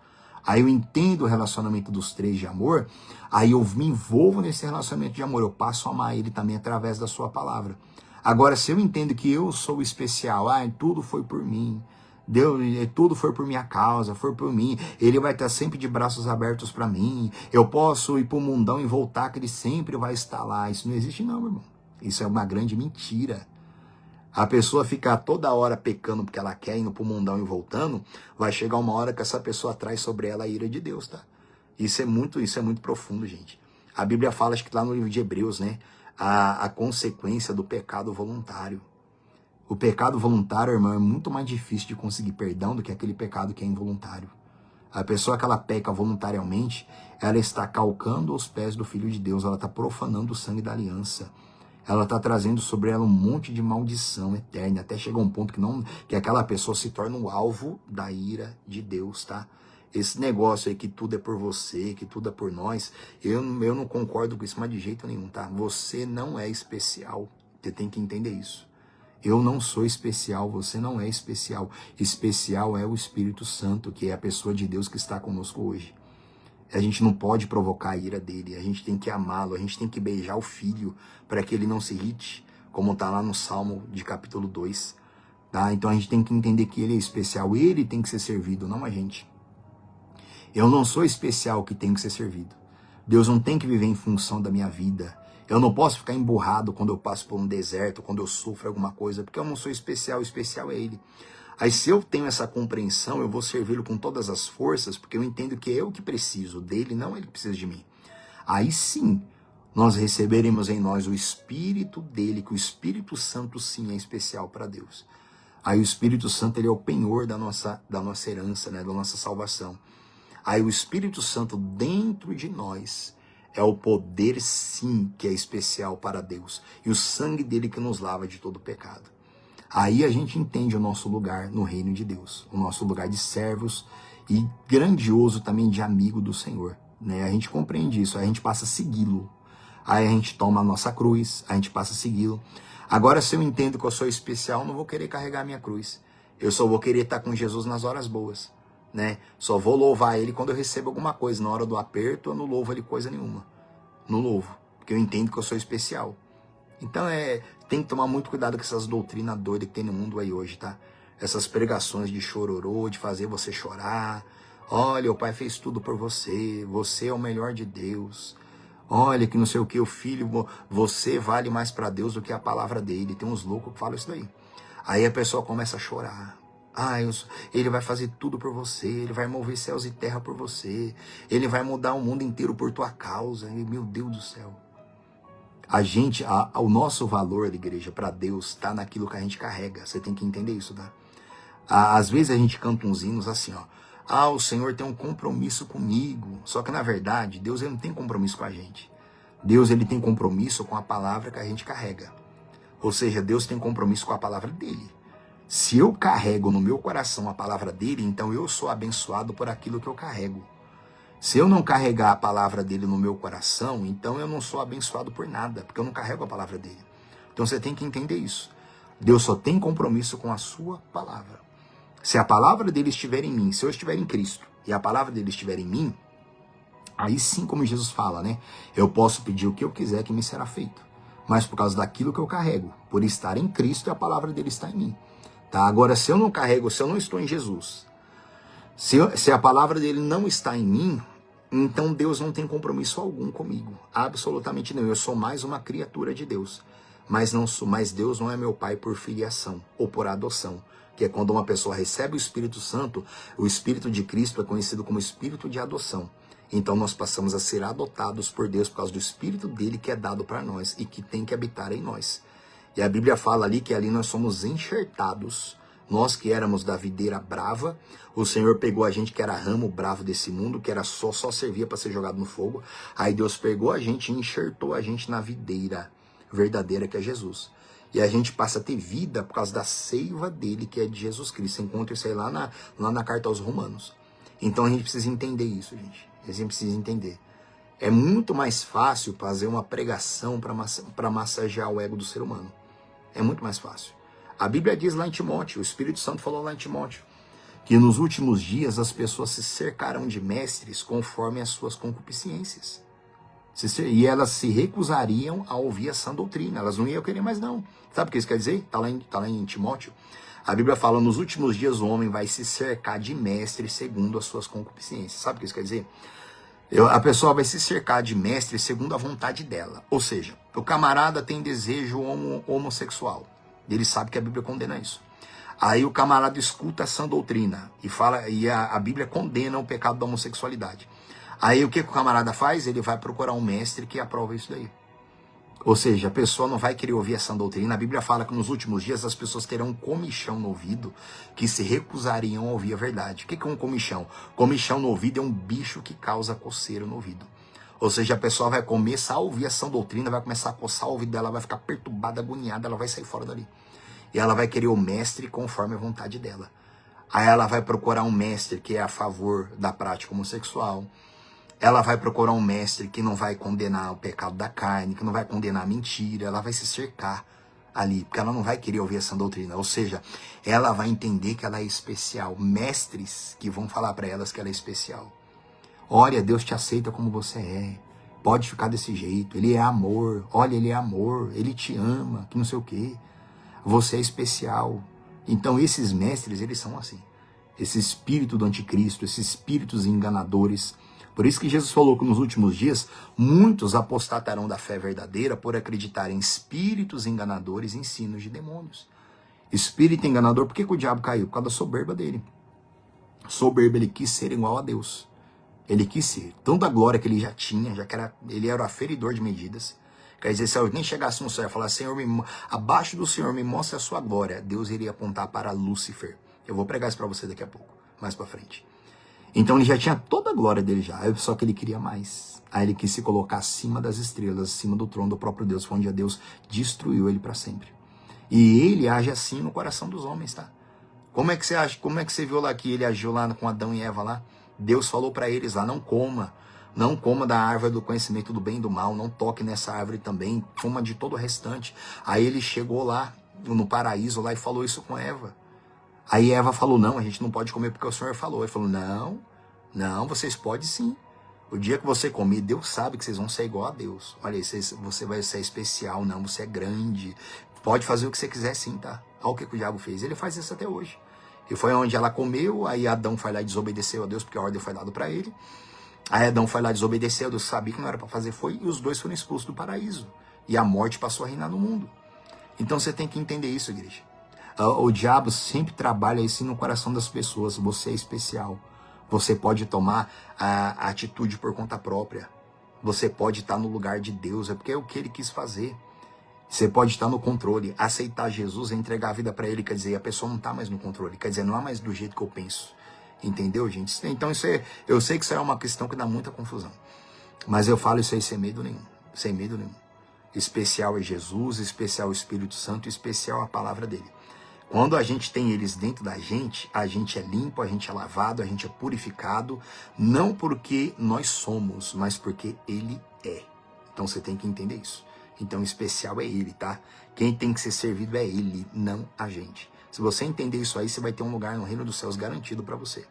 Aí eu entendo o relacionamento dos três de amor, aí eu me envolvo nesse relacionamento de amor, eu passo a amar ele também através da sua palavra. Agora, se eu entendo que eu sou especial, tudo foi por mim, Deus, tudo foi por minha causa, foi por mim, ele vai estar sempre de braços abertos para mim, eu posso ir para o mundão e voltar, que ele sempre vai estar lá. Isso não existe não, meu irmão. Isso é uma grande mentira. A pessoa ficar toda hora pecando porque ela quer, indo pro mundão e voltando, vai chegar uma hora que essa pessoa traz sobre ela a ira de Deus, tá? Isso é muito profundo, gente. A Bíblia fala, acho que lá no livro de Hebreus, né? A consequência do pecado voluntário. O pecado voluntário, irmão, é muito mais difícil de conseguir perdão do que aquele pecado que é involuntário. A pessoa que ela peca voluntariamente, ela está calcando os pés do Filho de Deus, ela está profanando o sangue da aliança. Ela está trazendo sobre ela um monte de maldição eterna, até chegar um ponto que aquela pessoa se torna o alvo da ira de Deus, tá? Esse negócio aí que tudo é por você, que tudo é por nós, eu não concordo com isso, mas de jeito nenhum, tá? Você não é especial, você tem que entender isso. Eu não sou especial, você não é especial. Especial é o Espírito Santo, que é a pessoa de Deus que está conosco hoje. A gente não pode provocar a ira dele, a gente tem que amá-lo, a gente tem que beijar o Filho para que ele não se irrite, como está lá no Salmo de capítulo 2. Tá? Então a gente tem que entender que ele é especial, ele tem que ser servido, não a gente. Eu não sou especial que tem que ser servido. Deus não tem que viver em função da minha vida. Eu não posso ficar emburrado quando eu passo por um deserto, quando eu sofro alguma coisa, porque eu não sou especial, o especial é ele. Aí se eu tenho essa compreensão, eu vou servi-lo com todas as forças, porque eu entendo que é eu que preciso dele, não ele que precisa de mim. Aí sim, nós receberemos em nós o Espírito dele, que o Espírito Santo sim é especial para Deus. Aí o Espírito Santo ele é o penhor da nossa herança, né, da nossa salvação. Aí o Espírito Santo dentro de nós é o poder sim que é especial para Deus. E o sangue dele que nos lava de todo pecado. Aí a gente entende o nosso lugar no reino de Deus. O nosso lugar de servos e grandioso também de amigo do Senhor. Né? A gente compreende isso, aí a gente passa a segui-lo. Aí a gente toma a nossa cruz, a gente passa a segui-lo. Agora se eu entendo que eu sou especial, eu não vou querer carregar a minha cruz. Eu só vou querer estar com Jesus nas horas boas. Né? Só vou louvar ele quando eu recebo alguma coisa. Na hora do aperto, eu não louvo ele coisa nenhuma. Não louvo, porque eu entendo que eu sou especial. Então tem que tomar muito cuidado com essas doutrinas doidas que tem no mundo aí hoje, tá? Essas pregações de chororô, de fazer você chorar. Olha, o Pai fez tudo por você, você é o melhor de Deus. Olha que não sei o que, o filho, você vale mais para Deus do que a palavra dele. Tem uns loucos que falam isso daí. Aí a pessoa começa a chorar. Ele vai fazer tudo por você, ele vai mover céus e terra por você, ele vai mudar o mundo inteiro por tua causa. E, meu Deus do céu. O nosso valor da igreja para Deus está naquilo que a gente carrega. Você tem que entender isso, tá? Às vezes a gente canta uns hinos assim, ó. O Senhor tem um compromisso comigo. Só que na verdade, Deus ele não tem compromisso com a gente. Deus ele tem compromisso com a palavra que a gente carrega. Ou seja, Deus tem compromisso com a palavra dele. Se eu carrego no meu coração a palavra dele, então eu sou abençoado por aquilo que eu carrego. Se eu não carregar a palavra dele no meu coração, então eu não sou abençoado por nada, porque eu não carrego a palavra dele. Então você tem que entender isso. Deus só tem compromisso com a sua palavra. Se a palavra dele estiver em mim, se eu estiver em Cristo e a palavra dele estiver em mim, aí sim, como Jesus fala, né? Eu posso pedir o que eu quiser que me será feito. mas por causa daquilo que eu carrego, por estar em Cristo e a palavra dele está em mim. Tá? Agora, se eu não carrego, se eu não estou em Jesus, se a palavra dele não está em mim, então Deus não tem compromisso algum comigo, absolutamente não. Eu sou mais uma criatura de Deus, mas Deus não é meu pai por filiação ou por adoção, que é quando uma pessoa recebe o Espírito Santo. O Espírito de Cristo é conhecido como Espírito de adoção. Então nós passamos a ser adotados por Deus por causa do Espírito dele que é dado para nós e que tem que habitar em nós. E a Bíblia fala ali que ali nós somos enxertados. Nós que éramos da videira brava, o Senhor pegou a gente que era ramo bravo desse mundo, que era só servia para ser jogado no fogo. Aí Deus pegou a gente e enxertou a gente na videira verdadeira que é Jesus. E a gente passa a ter vida por causa da seiva dele, que é de Jesus Cristo. Você encontra isso aí lá na carta aos Romanos. Então a gente precisa entender isso, gente. A gente precisa entender. É muito mais fácil fazer uma pregação para massagear o ego do ser humano. É muito mais fácil. A Bíblia diz lá em Timóteo, o Espírito Santo falou lá em Timóteo, que nos últimos dias as pessoas se cercarão de mestres conforme as suas concupiscências. E elas se recusariam a ouvir a sã doutrina. Elas não iam querer mais não. Sabe o que isso quer dizer? Está lá em Timóteo. A Bíblia fala, nos últimos dias o homem vai se cercar de mestres segundo as suas concupiscências. Sabe o que isso quer dizer? A pessoa vai se cercar de mestres segundo a vontade dela. Ou seja, o camarada tem desejo homossexual. Ele sabe que a Bíblia condena isso. Aí o camarada escuta a sã doutrina e a Bíblia condena o pecado da homossexualidade. Aí o que o camarada faz? Ele vai procurar um mestre que aprova isso daí. Ou seja, a pessoa não vai querer ouvir a sã doutrina. A Bíblia fala que nos últimos dias as pessoas terão um comichão no ouvido que se recusariam a ouvir a verdade. O que é um comichão? Comichão no ouvido é um bicho que causa coceira no ouvido. Ou seja, a pessoa vai começar a ouvir a sã doutrina, vai começar a coçar o ouvido dela, vai ficar perturbada, agoniada, ela vai sair fora dali. E ela vai querer o mestre conforme a vontade dela. Aí ela vai procurar um mestre que é a favor da prática homossexual. Ela vai procurar um mestre que não vai condenar o pecado da carne, que não vai condenar a mentira. Ela vai se cercar ali, porque ela não vai querer ouvir essa doutrina. Ou seja, ela vai entender que ela é especial. Mestres que vão falar para elas que ela é especial. Olha, Deus te aceita como você é. Pode ficar desse jeito. Ele é amor. Olha, ele é amor. Ele te ama. Que não sei o quê. Você é especial. Então esses mestres, eles são assim. Esse espírito do anticristo, esses espíritos enganadores. Por isso que Jesus falou que nos últimos dias, muitos apostatarão da fé verdadeira por acreditar em espíritos enganadores e ensinos de demônios. Espírito enganador, por que o diabo caiu? Por causa da soberba dele. Soberba, ele quis ser igual a Deus. Ele quis ser. Tanta glória que ele já tinha, ele era o aferidor de medidas. Quer dizer, se alguém chegasse no céu e falasse, Senhor, abaixo do Senhor me mostre a sua glória, Deus iria apontar para Lúcifer. Eu vou pregar isso para você daqui a pouco, mais para frente. Então ele já tinha toda a glória dele já, só que ele queria mais. Aí ele quis se colocar acima das estrelas, acima do trono do próprio Deus, foi onde Deus destruiu ele para sempre. E ele age assim no coração dos homens, tá? Como é que você acha? Como é que você viu lá que ele agiu lá com Adão e Eva lá? Deus falou para eles lá, não coma da árvore do conhecimento do bem e do mal, não toque nessa árvore também, coma de todo o restante. Aí ele chegou lá no paraíso lá e falou isso com Eva. Aí Eva falou, não, a gente não pode comer porque o Senhor falou. Ele falou, não, vocês podem sim. O dia que você comer, Deus sabe que vocês vão ser igual a Deus. Olha aí, você vai ser especial, não, você é grande. Pode fazer o que você quiser sim, tá? Olha o que o diabo fez. Ele faz isso até hoje. E foi onde ela comeu, aí Adão foi lá e desobedeceu a Deus, porque a ordem foi dada para ele. Aí Adão foi lá e desobedeceu, Deus sabia que não era para fazer, e os dois foram expulsos do paraíso. E a morte passou a reinar no mundo. Então você tem que entender isso, igreja. O diabo sempre trabalha assim no coração das pessoas. Você é especial. Você pode tomar a atitude por conta própria. Você pode estar no lugar de Deus. É porque é o que ele quis fazer. Você pode estar no controle. Aceitar Jesus e entregar a vida para ele. Quer dizer, a pessoa não está mais no controle. Quer dizer, não é mais do jeito que eu penso. Entendeu, gente? Então eu sei que isso é uma questão que dá muita confusão. Mas eu falo isso aí sem medo nenhum. Sem medo nenhum. Especial é Jesus, especial é o Espírito Santo, especial é a palavra dele. Quando a gente tem eles dentro da gente, a gente é limpo, a gente é lavado, a gente é purificado, não porque nós somos, mas porque ele é. Então você tem que entender isso. Então especial é ele, tá? Quem tem que ser servido é ele, não a gente. Se você entender isso aí, você vai ter um lugar no reino dos céus garantido para você.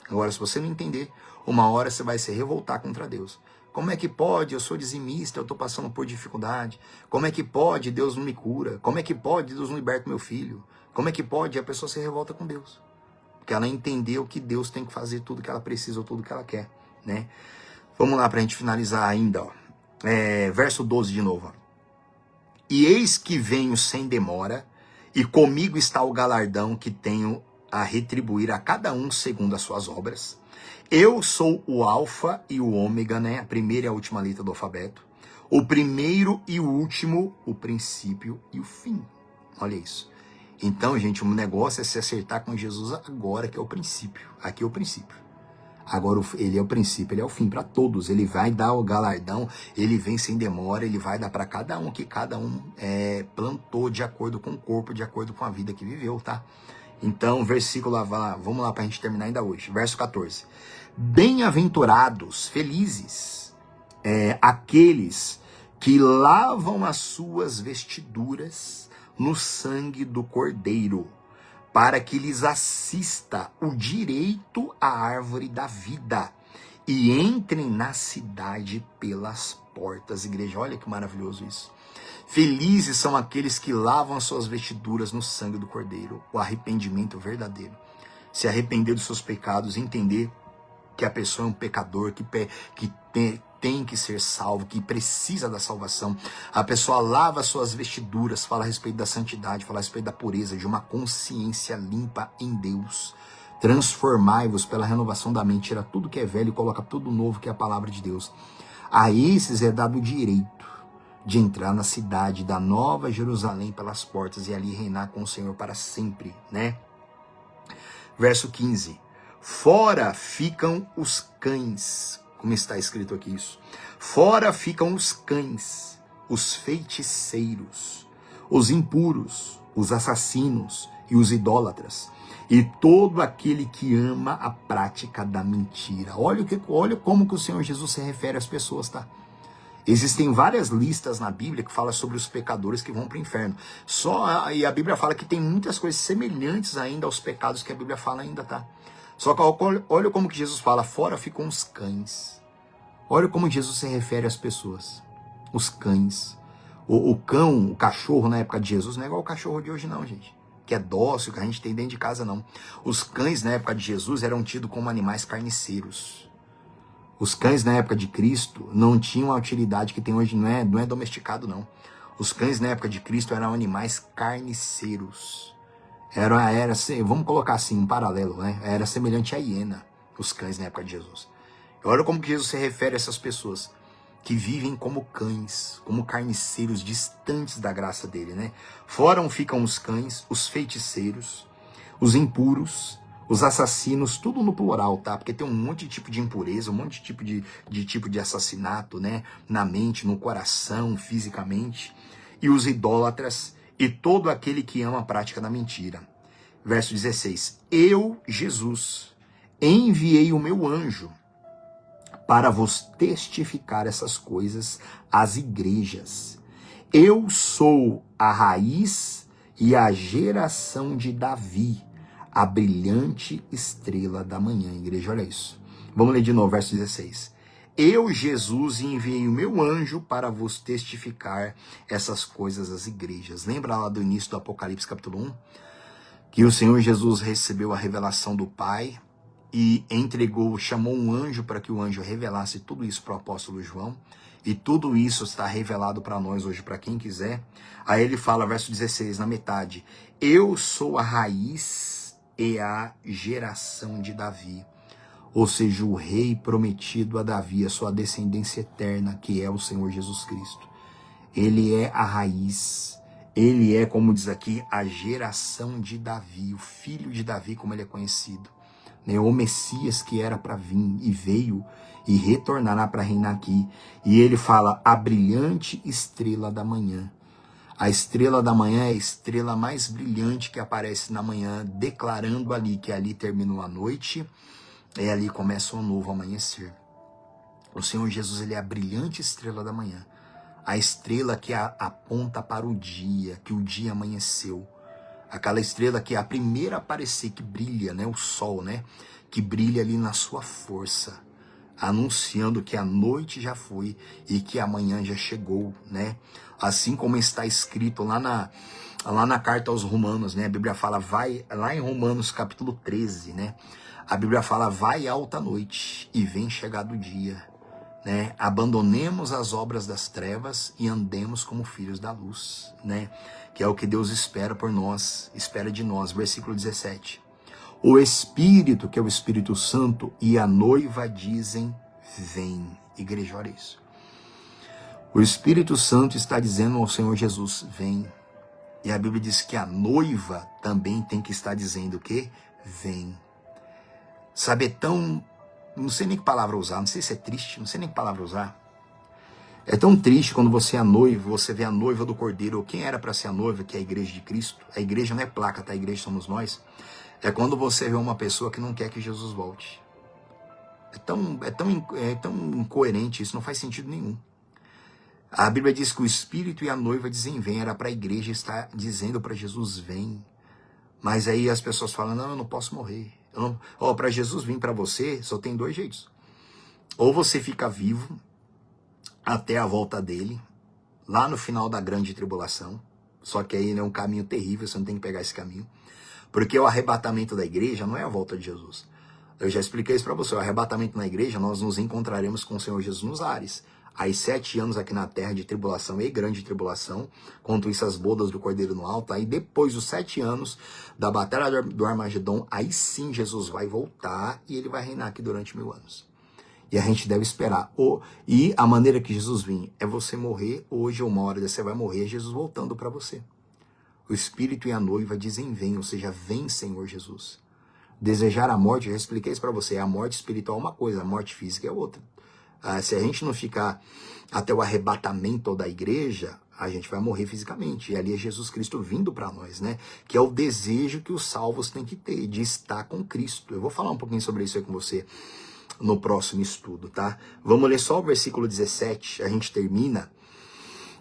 Agora, se você não entender, uma hora você vai se revoltar contra Deus. Como é que pode? Eu sou dizimista, eu estou passando por dificuldade. Como é que pode? Deus não me cura. Como é que pode? Deus não liberta meu filho. Como é que pode? A pessoa se revolta com Deus. Porque ela entendeu que Deus tem que fazer tudo que ela precisa ou tudo que ela quer, né? Vamos lá para a gente finalizar ainda, ó. Verso 12 de novo. Ó. E eis que venho sem demora, e comigo está o galardão que tenho a retribuir a cada um segundo as suas obras. Eu sou o alfa e o ômega, né? A primeira e a última letra do alfabeto. O primeiro e o último, o princípio e o fim. Olha isso. Então, gente, o negócio é se acertar com Jesus agora, que é o princípio. Aqui é o princípio. Agora ele é o princípio, ele é o fim para todos. Ele vai dar o galardão, ele vem sem demora, ele vai dar para cada um que cada um plantou de acordo com o corpo, de acordo com a vida que viveu, tá? Então, versículo lá, vamos lá para a gente terminar ainda hoje. Verso 14. Bem-aventurados, felizes, aqueles que lavam as suas vestiduras no sangue do Cordeiro, para que lhes assista o direito à árvore da vida e entrem na cidade pelas portas. Igreja, olha que maravilhoso isso. Felizes são aqueles que lavam as suas vestiduras no sangue do Cordeiro, o arrependimento verdadeiro. Se arrepender dos seus pecados, entender que a pessoa é um pecador, que tem que ser salvo, que precisa da salvação. A pessoa lava suas vestiduras, fala a respeito da santidade, fala a respeito da pureza, de uma consciência limpa em Deus. Transformai-vos pela renovação da mente, tira tudo que é velho e coloca tudo novo, que é a palavra de Deus. A esses é dado o direito de entrar na cidade da Nova Jerusalém pelas portas e ali reinar com o Senhor para sempre, né? Verso 15. Fora ficam os cães. Como está escrito aqui isso? Fora ficam os cães, os feiticeiros, os impuros, os assassinos e os idólatras, e todo aquele que ama a prática da mentira. Olha como que o Senhor Jesus se refere às pessoas, tá? Existem várias listas na Bíblia que falam sobre os pecadores que vão para o inferno. E a Bíblia fala que tem muitas coisas semelhantes ainda aos pecados que a Bíblia fala ainda, tá? Só que olha como que Jesus fala, fora ficam os cães. Olha como Jesus se refere às pessoas. Os cães. O cão, o cachorro na época de Jesus não é igual o cachorro de hoje não, gente. Que é dócil, que a gente tem dentro de casa não. Os cães na época de Jesus eram tidos como animais carniceiros. Os cães na época de Cristo não tinham a utilidade que tem hoje, não é domesticado não. Os cães na época de Cristo eram animais carniceiros. Vamos colocar assim, um paralelo, né? Era semelhante à hiena, os cães na época de Jesus. Olha como que Jesus se refere a essas pessoas que vivem como cães, como carniceiros distantes da graça dele, né? Fora ficam os cães, os feiticeiros, os impuros, os assassinos, tudo no plural, tá? Porque tem um monte de tipo de impureza, um monte de tipo de assassinato, né? Na mente, no coração, fisicamente. E os idólatras e todo aquele que ama a prática da mentira. Verso 16. Eu, Jesus, enviei o meu anjo para vos testificar essas coisas às igrejas. Eu sou a raiz e a geração de Davi, a brilhante estrela da manhã. Igreja, olha isso. Vamos ler de novo, verso 16. Eu, Jesus, enviei o meu anjo para vos testificar essas coisas às igrejas. Lembra lá do início do Apocalipse, capítulo 1? Que o Senhor Jesus recebeu a revelação do Pai e chamou um anjo para que o anjo revelasse tudo isso para o apóstolo João. E tudo isso está revelado para nós hoje, para quem quiser. Aí ele fala, verso 16, na metade. Eu sou a raiz e a geração de Davi. Ou seja, o rei prometido a Davi, a sua descendência eterna, que é o Senhor Jesus Cristo. Ele é a raiz, ele é, como diz aqui, a geração de Davi, o filho de Davi, como ele é conhecido. O Messias que era para vir e veio e retornará para reinar aqui. E ele fala, a brilhante estrela da manhã. A estrela da manhã é a estrela mais brilhante que aparece na manhã, declarando ali que ali terminou a noite, e ali começa um novo amanhecer. O Senhor Jesus, ele é a brilhante estrela da manhã. A estrela que aponta para o dia, que o dia amanheceu. Aquela estrela que é a primeira a aparecer, que brilha, né? O sol, né? Que brilha ali na sua força. anunciando que a noite já foi e que amanhã já chegou, né? Assim como está escrito lá na carta aos Romanos, né? A Bíblia fala, vai, lá em Romanos capítulo 13, né? A Bíblia fala, vai alta noite e vem chegado o dia, né? Abandonemos as obras das trevas e andemos como filhos da luz, né? Que é o que Deus espera por nós, espera de nós. Versículo 17. O Espírito, que é o Espírito Santo, e a noiva dizem, vem. Igreja, olha isso. O Espírito Santo está dizendo ao Senhor Jesus, vem. E a Bíblia diz que a noiva também tem que estar dizendo o quê? Vem. Sabe, é tão... Não sei nem que palavra usar, não sei se é triste, não sei nem que palavra usar. É tão triste quando você é a noiva, você vê a noiva do Cordeiro, ou quem era para ser a noiva, que é a igreja de Cristo. A igreja não é placa, tá? A igreja somos nós. É quando você vê uma pessoa que não quer que Jesus volte. É tão incoerente, isso não faz sentido nenhum. A Bíblia diz que o Espírito e a noiva dizem vem, era para a igreja estar dizendo para Jesus vem. Mas aí as pessoas falam, não, eu não posso morrer. Para Jesus vir para você, só tem dois jeitos. Ou você fica vivo até a volta dele, lá no final da grande tribulação, só que aí é um caminho terrível, você não tem que pegar esse caminho. Porque o arrebatamento da igreja não é a volta de Jesus. Eu já expliquei isso para você. O arrebatamento na igreja, nós nos encontraremos com o Senhor Jesus nos ares. Aí 7 anos aqui na terra de tribulação e grande tribulação, quanto isso as bodas do Cordeiro no alto. Aí depois dos 7 anos da batalha do Armagedon, aí sim Jesus vai voltar e ele vai reinar aqui durante 1000 anos. E a gente deve esperar. E a maneira que Jesus vem é você morrer hoje ou uma hora você vai morrer, Jesus voltando para você. O Espírito e a noiva dizem vem, ou seja, vem Senhor Jesus. Desejar a morte, eu já expliquei isso para você, a morte espiritual é uma coisa, a morte física é outra. Se a gente não ficar até o arrebatamento da igreja, a gente vai morrer fisicamente. E ali é Jesus Cristo vindo para nós, né? Que é o desejo que os salvos têm que ter, de estar com Cristo. Eu vou falar um pouquinho sobre isso aí com você no próximo estudo, tá? Vamos ler só o versículo 17, a gente termina.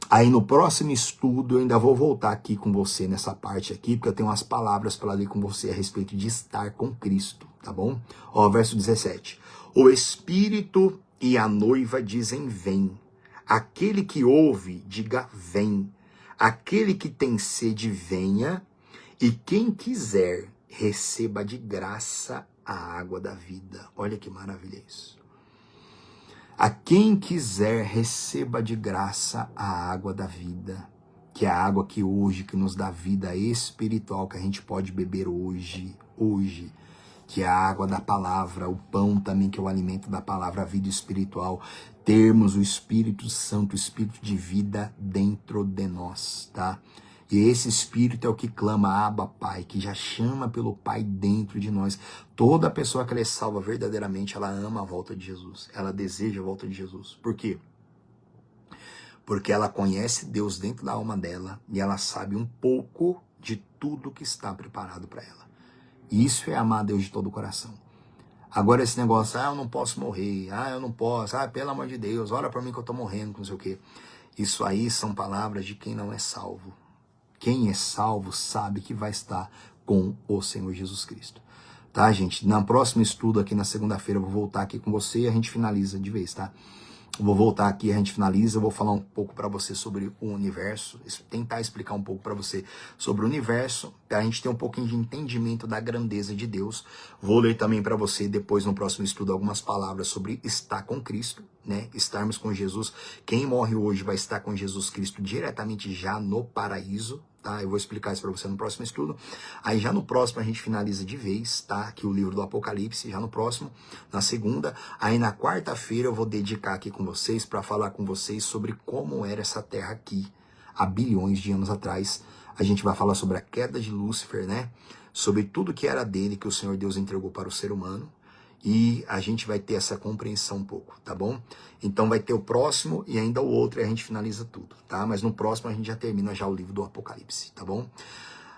Aí no próximo estudo eu ainda vou voltar aqui com você nessa parte aqui, porque eu tenho umas palavras para ler com você a respeito de estar com Cristo, tá bom? Ó, verso 17. O Espírito e a noiva dizem vem. Aquele que ouve, diga vem. Aquele que tem sede, venha. E quem quiser, receba de graça a água da vida. Olha que maravilha isso. A quem quiser, receba de graça a água da vida, que é a água que hoje, que nos dá vida espiritual, que a gente pode beber hoje, que é a água da palavra, o pão também, que é o alimento da palavra, a vida espiritual, termos o Espírito Santo, o Espírito de vida dentro de nós, tá? E esse Espírito é o que clama, Abba, Pai, que já chama pelo Pai dentro de nós. Toda pessoa que ela é salva verdadeiramente, ela ama a volta de Jesus. Ela deseja a volta de Jesus. Por quê? Porque ela conhece Deus dentro da alma dela e ela sabe um pouco de tudo que está preparado para ela. Isso é amar a Deus de todo o coração. Agora esse negócio, eu não posso morrer, eu não posso, pelo amor de Deus, ora para mim que eu tô morrendo, não sei o quê. Isso aí são palavras de quem não é salvo. Quem é salvo sabe que vai estar com o Senhor Jesus Cristo. Tá, gente? No próximo estudo aqui na segunda-feira eu vou voltar aqui com você e a gente finaliza de vez, tá? Eu vou voltar aqui, a gente finaliza, eu vou falar um pouco para você sobre o universo, tentar explicar um pouco para você sobre o universo, para a gente ter um pouquinho de entendimento da grandeza de Deus. Vou ler também para você depois no próximo estudo algumas palavras sobre estar com Cristo, né? Estarmos com Jesus. Quem morre hoje vai estar com Jesus Cristo diretamente já no paraíso, tá? Eu vou explicar isso para você no próximo estudo. Aí já no próximo a gente finaliza de vez, tá? Aqui o livro do Apocalipse, já no próximo, na segunda. Aí na quarta-feira eu vou dedicar aqui com vocês para falar com vocês sobre como era essa terra aqui há bilhões de anos atrás. A gente vai falar sobre a queda de Lúcifer, né? Sobre tudo que era dele que o Senhor Deus entregou para o ser humano. E a gente vai ter essa compreensão um pouco, tá bom? Então vai ter o próximo e ainda o outro e a gente finaliza tudo, tá? Mas no próximo a gente já termina já o livro do Apocalipse, tá bom?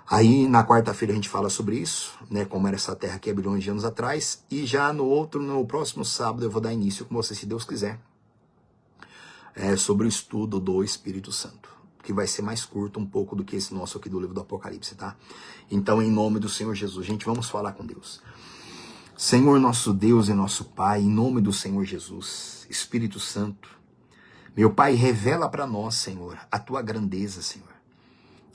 Aí na quarta-feira a gente fala sobre isso, né? Como era essa terra aqui há bilhões de anos atrás. E já no próximo sábado eu vou dar início com você, se Deus quiser, sobre o estudo do Espírito Santo, que vai ser mais curto um pouco do que esse nosso aqui do livro do Apocalipse, tá? Então em nome do Senhor Jesus, gente, vamos falar com Deus. Senhor nosso Deus e nosso Pai, em nome do Senhor Jesus, Espírito Santo, meu Pai, revela para nós, Senhor, a tua grandeza, Senhor.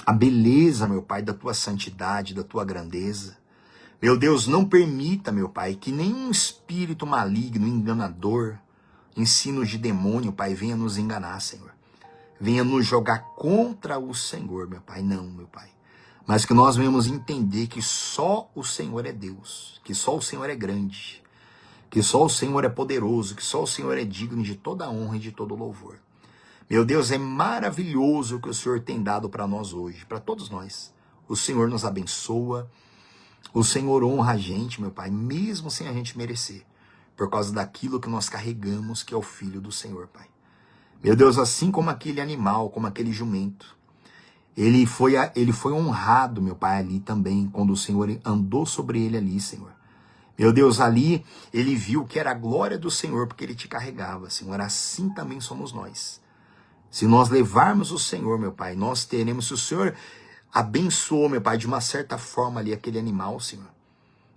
A beleza, meu Pai, da tua santidade, da tua grandeza. Meu Deus, não permita, meu Pai, que nenhum espírito maligno, enganador, ensinos de demônio, Pai, venha nos enganar, Senhor. Venha nos jogar contra o Senhor, meu Pai. Não, meu Pai. Mas que nós venhamos entender que só o Senhor é Deus, que só o Senhor é grande, que só o Senhor é poderoso, que só o Senhor é digno de toda honra e de todo louvor. Meu Deus, é maravilhoso o que o Senhor tem dado para nós hoje, para todos nós. O Senhor nos abençoa, o Senhor honra a gente, meu Pai, mesmo sem a gente merecer, por causa daquilo que nós carregamos, que é o Filho do Senhor, Pai. Meu Deus, assim como aquele animal, como aquele jumento, ele foi honrado, meu Pai, ali também, quando o Senhor andou sobre ele ali, Senhor. Meu Deus, ali ele viu que era a glória do Senhor, porque ele te carregava, Senhor. Assim também somos nós. Se nós levarmos o Senhor, meu Pai, nós teremos, se o Senhor abençoou, meu Pai, de uma certa forma ali aquele animal, Senhor,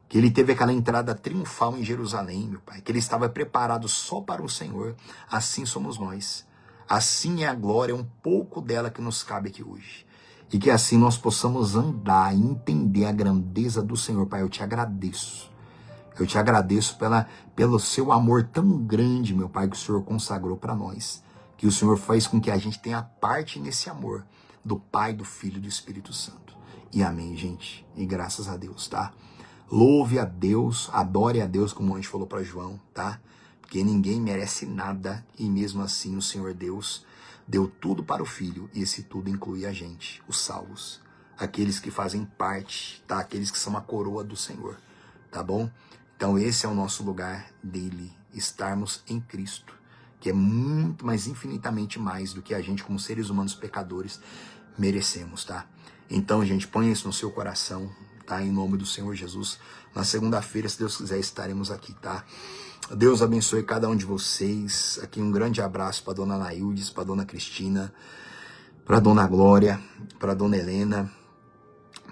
que ele teve aquela entrada triunfal em Jerusalém, meu Pai, que ele estava preparado só para o Senhor, assim somos nós. Assim é a glória, um pouco dela que nos cabe aqui hoje. E que assim nós possamos andar e entender a grandeza do Senhor, Pai. Eu te agradeço. Eu te agradeço pelo seu amor tão grande, meu Pai, que o Senhor consagrou para nós. Que o Senhor faz com que a gente tenha parte nesse amor do Pai, do Filho e do Espírito Santo. E amém, gente. E graças a Deus, tá? Louve a Deus, adore a Deus, como a gente falou para João, tá? Porque ninguém merece nada e mesmo assim o Senhor Deus deu tudo para o Filho e esse tudo inclui a gente, os salvos, aqueles que fazem parte, tá? Aqueles que são a coroa do Senhor, tá bom? Então esse é o nosso lugar dele, estarmos em Cristo, que é muito, mas infinitamente mais do que a gente como seres humanos pecadores merecemos, tá? Então, gente, ponha isso no seu coração, tá? Em nome do Senhor Jesus. Na segunda-feira, se Deus quiser, estaremos aqui, tá? Deus abençoe cada um de vocês. Aqui um grande abraço para dona Naildes, para dona Cristina, para dona Glória, para dona Helena,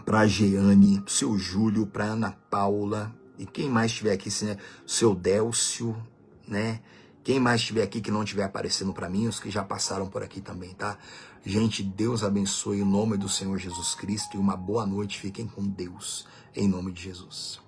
para Jeane, pro seu Júlio, para Ana Paula, e quem mais estiver aqui, né? Seu Délcio, né? Quem mais estiver aqui que não estiver aparecendo para mim, os que já passaram por aqui também, tá? Gente, Deus abençoe o nome do Senhor Jesus Cristo e uma boa noite. Fiquem com Deus, em nome de Jesus.